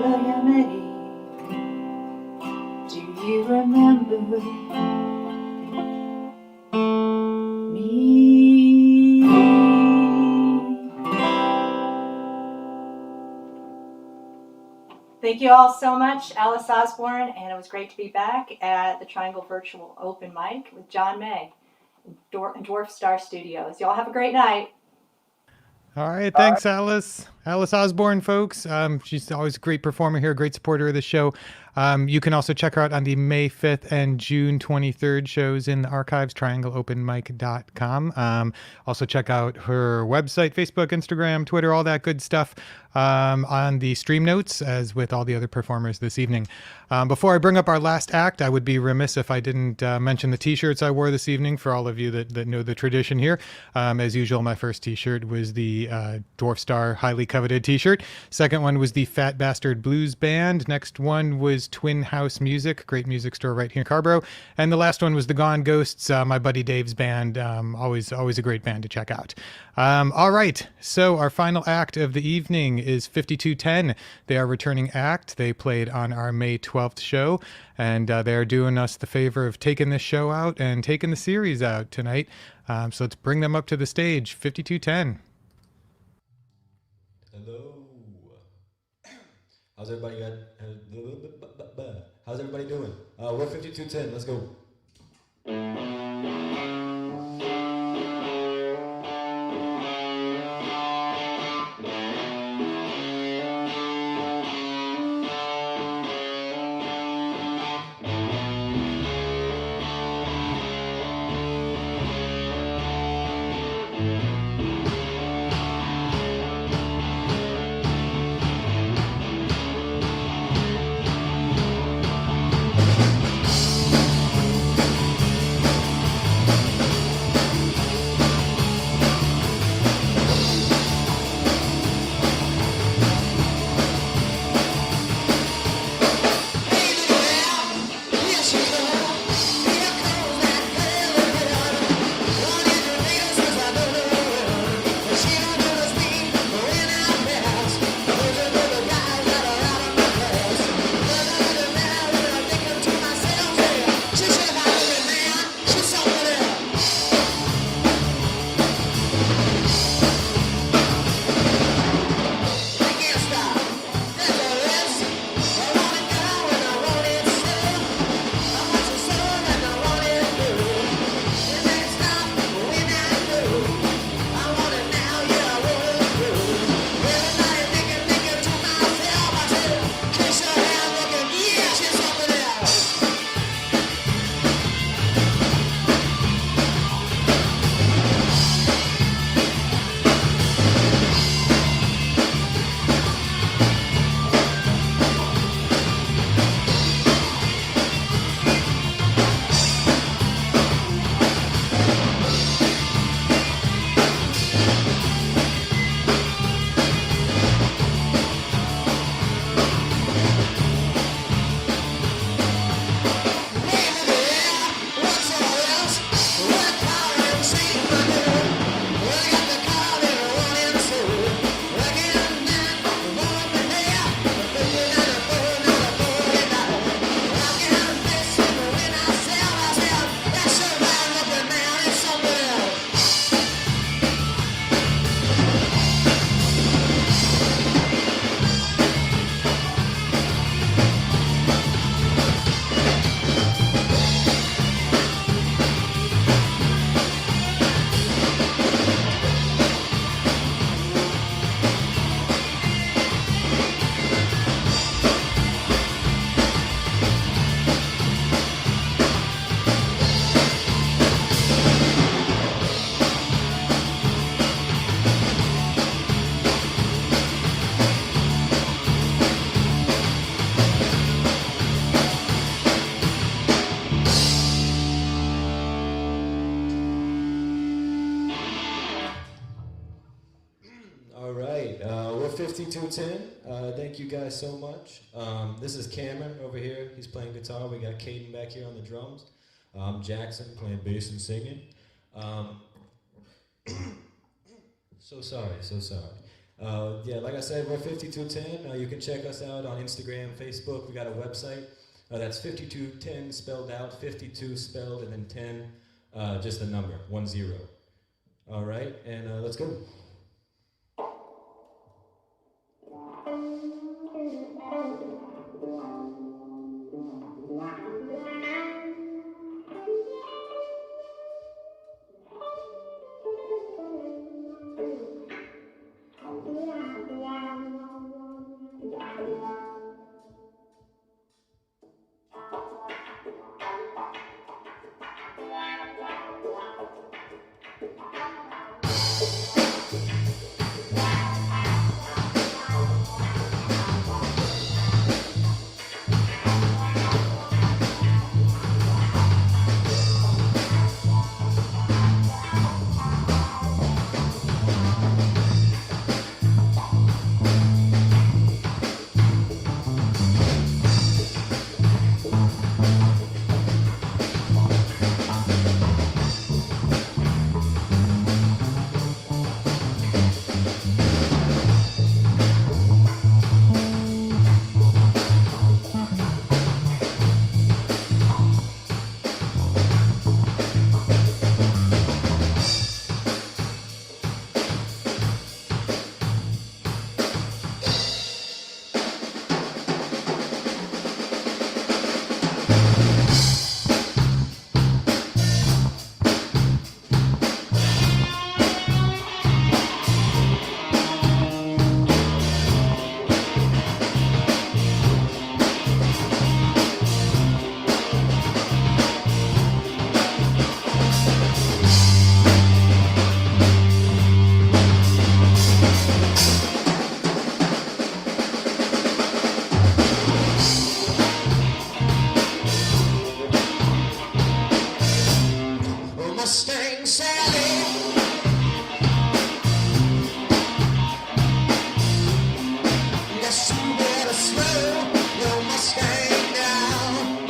William Eddy, do you remember me? Thank you all so much, Alice Osborn, and it was great to be back at the Triangle Virtual Open Mic with John May and Dwarf Star Studios. Y'all have a great night. All right, thanks, Alice. Alice Osborn, folks. She's always a great performer here, great supporter of the show. You can also check her out on the May 5th and June 23rd shows in the archives, triangleopenmic.com. Also check out her website, Facebook, Instagram, Twitter, all that good stuff on the stream notes, as with all the other performers this evening. Before I bring up our last act, I would be remiss if I didn't mention the t-shirts I wore this evening for all of you that know the tradition here. As usual, my first t-shirt was the Dwarf Star highly coveted t-shirt. Second one was the Fat Bastard Blues Band. Next one was Twin House Music, great music store right here in Carborough. And the last one was the Gone Ghosts, my buddy Dave's band. Always a great band to check out. All right, so our final act of the evening is 5210. They are a returning act. They played on our May 12th show, and they are doing us the favor of taking this show out and taking the series out tonight. So let's bring them up to the stage. 5210. Hello. How's everybody doing? We're 5210. Let's go. All right, we're 5210. Thank you guys so much. This is Cameron over here. He's playing guitar. We got Caden back here on the drums. Jackson playing bass and singing. So sorry. Yeah, like I said, we're 5210. You can check us out on Instagram, Facebook. We got a website. That's 5210 spelled out, 52 spelled, and then 10, just the number, 10. All right, and let's go. Mustang Sally. Guess you better slow your Mustang down.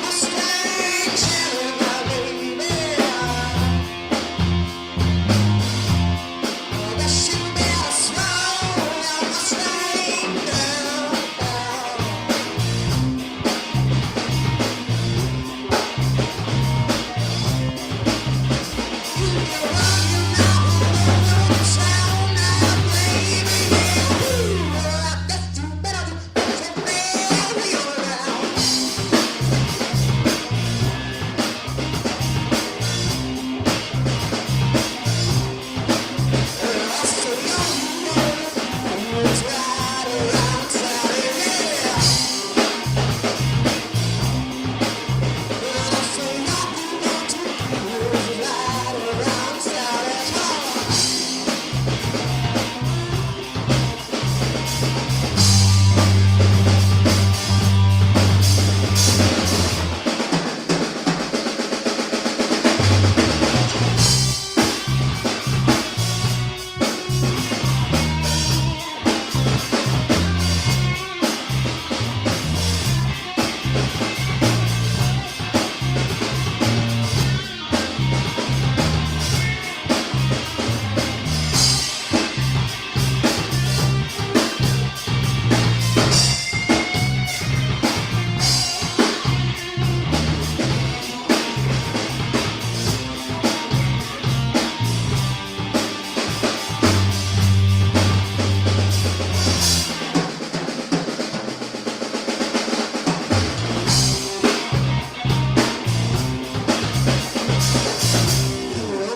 Mustang Sally, my baby. Guess you better slow your Mustang down.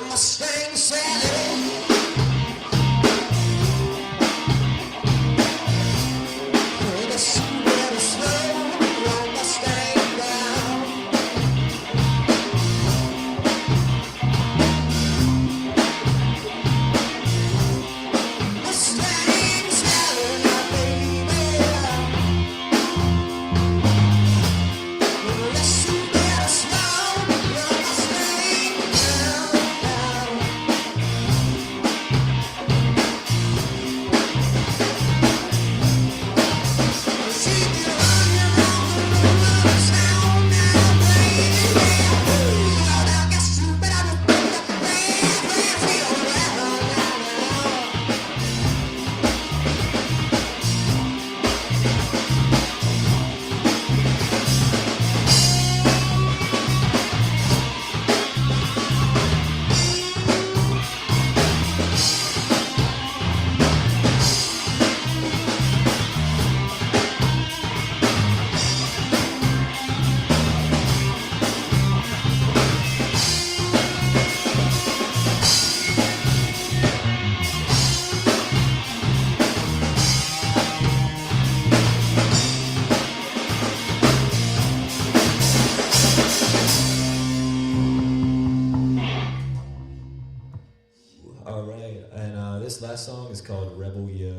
Mustang Sally. Guess you better slow your Mustang down. Mustang Sally, my baby. Guess you better slow your Mustang down. All right, and this last song is called Rebel Yo.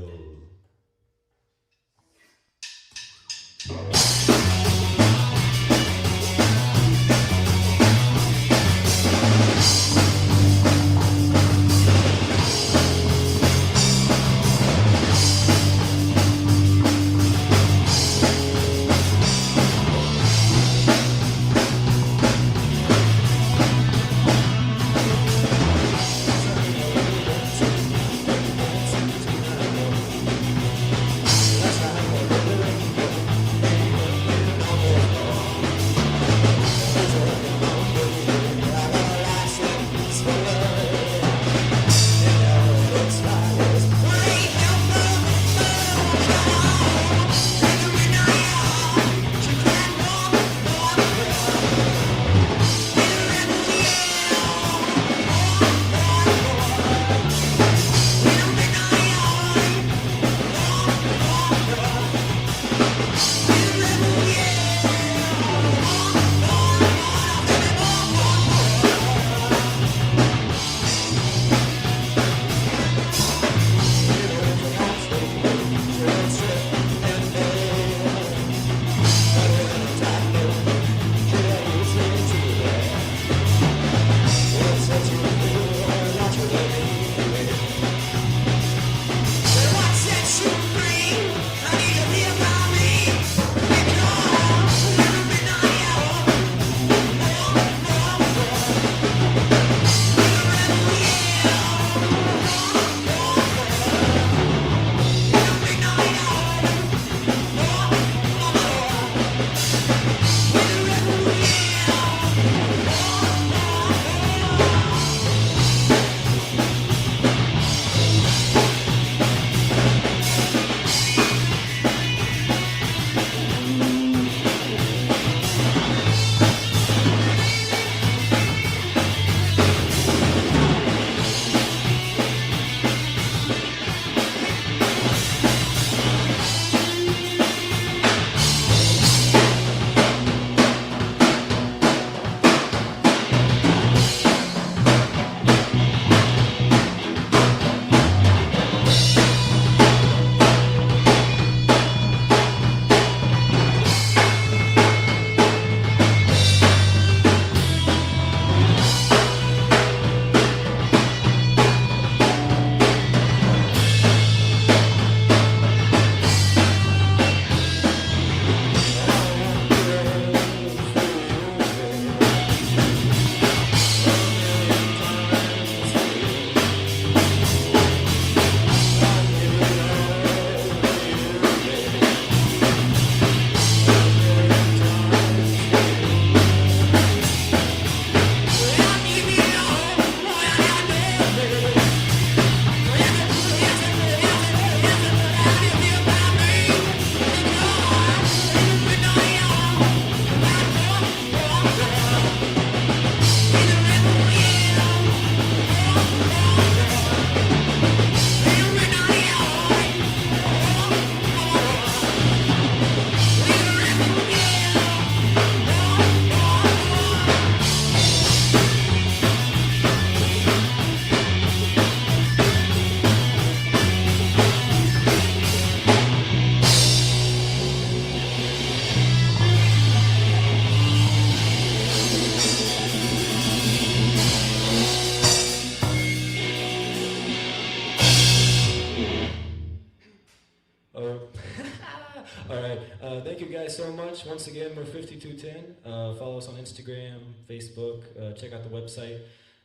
All right. Thank you guys so much. Once again, we're 5210. Follow us on Instagram, Facebook. Check out the website.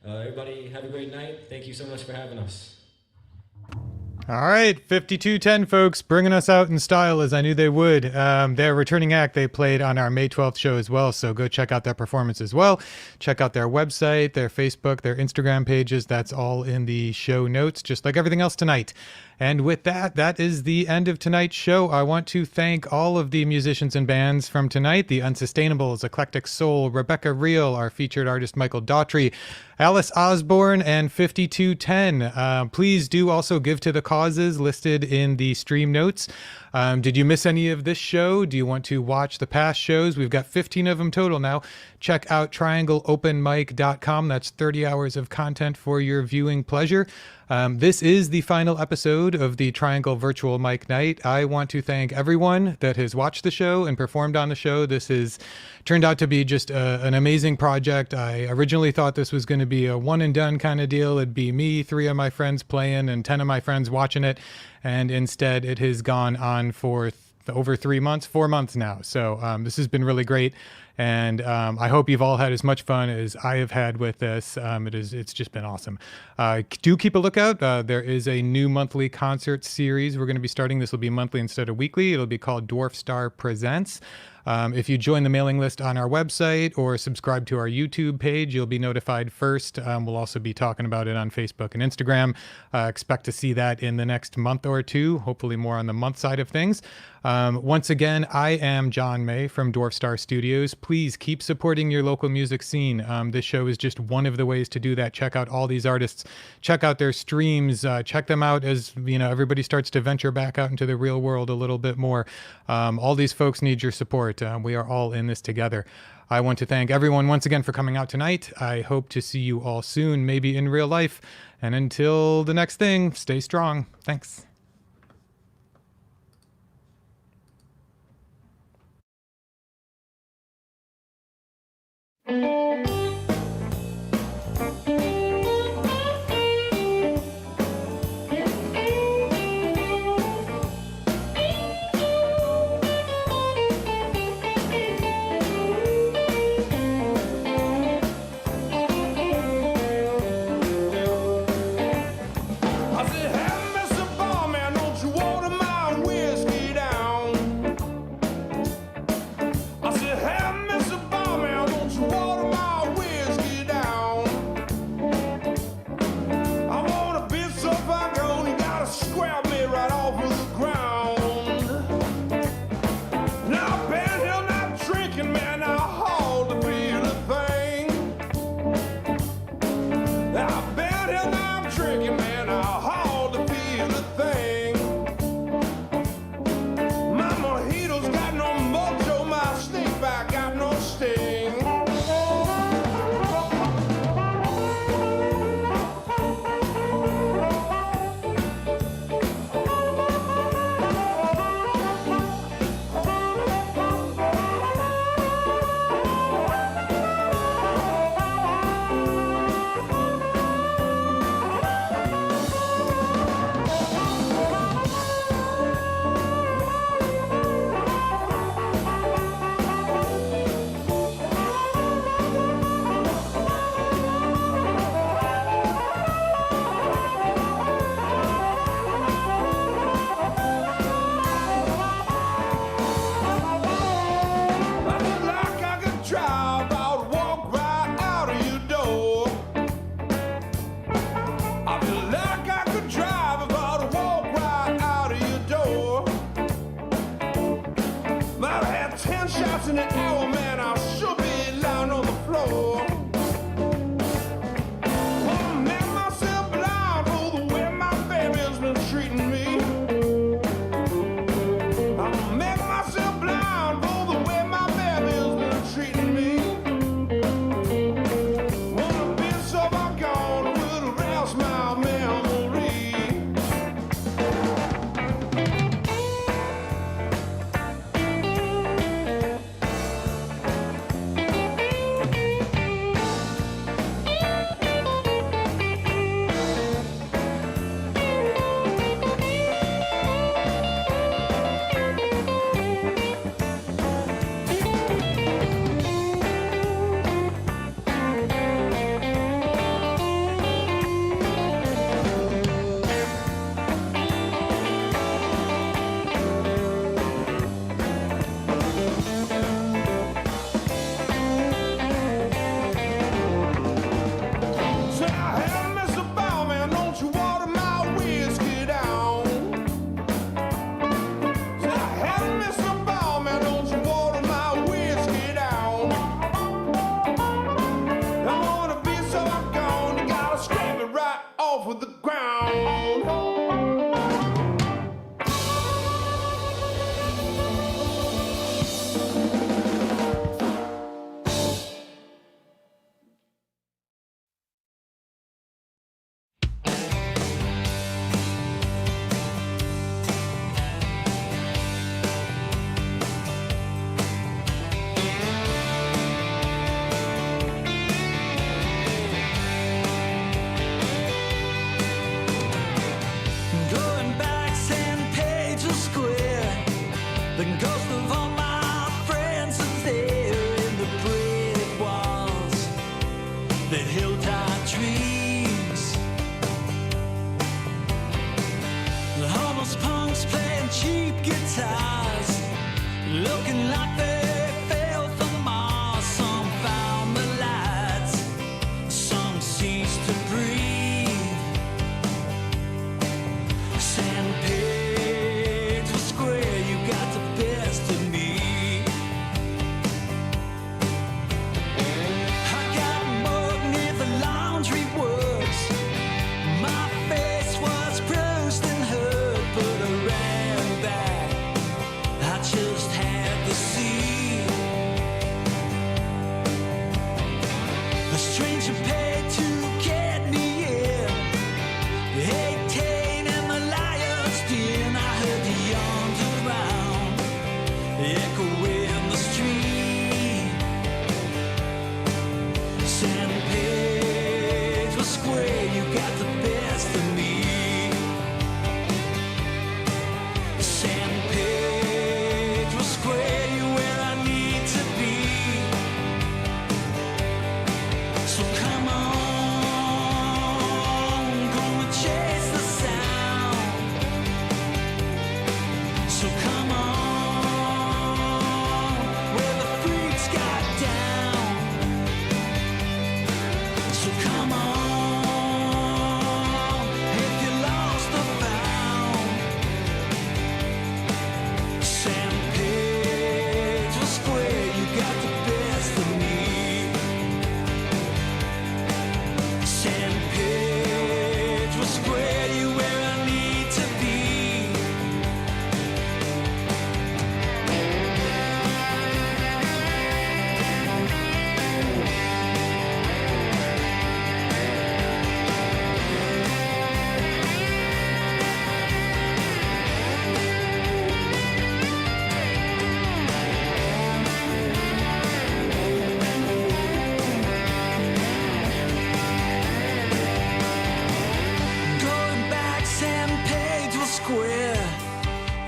Everybody, have a great night. Thank you so much for having us. All right, 5210 folks, bringing us out in style as I knew they would. Their returning act, they played on our May 12th show as well, so go check out their performance as well. Check out their website, their Facebook, their Instagram pages. That's all in the show notes, just like everything else tonight. And with that, that is the end of tonight's show. I want to thank all of the musicians and bands from tonight, the Unsustainables, Eclectic Soul, Rebecca Reel, our featured artist Michael Daughtry, Alice Osborn, and 5210. Please do also give to the causes listed in the stream notes. Did you miss any of this show? Do you want to watch the past shows? We've got 15 of them total now. Check out triangleopenmic.com. That's 30 hours of content for your viewing pleasure. This is the final episode of the Triangle Virtual Mic Night. I want to thank everyone that has watched the show and performed on the show. This has turned out to be just an amazing project. I originally thought this was going to be a one and done kind of deal. It'd be me, 3 of my friends playing, and 10 of my friends watching it. And instead, it has gone on for over 4 months now. So this has been really great. And I hope you've all had as much fun as I have had with this. It's just been awesome. Do keep a lookout. There is a new monthly concert series we're going to be starting. This will be monthly instead of weekly. It'll be called Dwarf Star Presents. If you join the mailing list on our website or subscribe to our YouTube page, you'll be notified first. We'll also be talking about it on Facebook and Instagram. Expect to see that in the next month or two, hopefully more on the month side of things. Once again, I am John May from Dwarf Star Studios. Please keep supporting your local music scene. This show is just one of the ways to do that. Check out all these artists. Check out their streams. Check them out as everybody starts to venture back out into the real world a little bit more. All these folks need your support. We are all in this together. I want to thank everyone once again for coming out tonight. I hope to see you all soon, maybe in real life. And until the next thing, stay strong. Thanks. of all my friends are there in the brick walls that held our dreams. The homeless punks playing cheap guitars, looking like they fell from Mars. Some found the lights, some ceased to breathe. Sandpage was square, you got the best of me. I got mugged near the laundry works. My face was bruised and hurt, but I ran back. I just had to see. A stranger paid to get me in. 18 in the liar's den. I heard the underground echo in the street. Sandpage was square, you got the best of me. Sandpage was square, you where I need to be. So come on, gonna chase the sound. So come on, where the freaks got down. So come on, if you lost or found. Sandpage was square, you got the best of me. Sandpage was square, you where I need to be. Going back, Sandpage was square.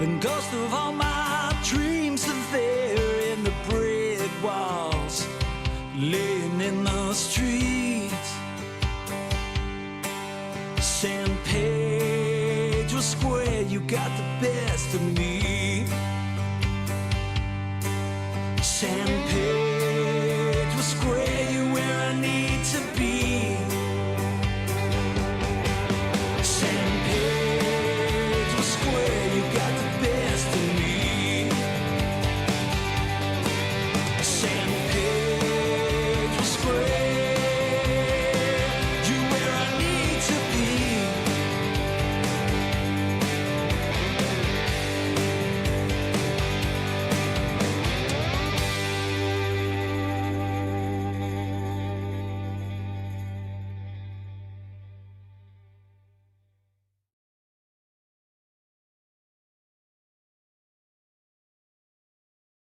The ghost of all my dreams are there in the brick walls, laying in the streets. Sandpage was square, you got the best of me. Sandpage was square.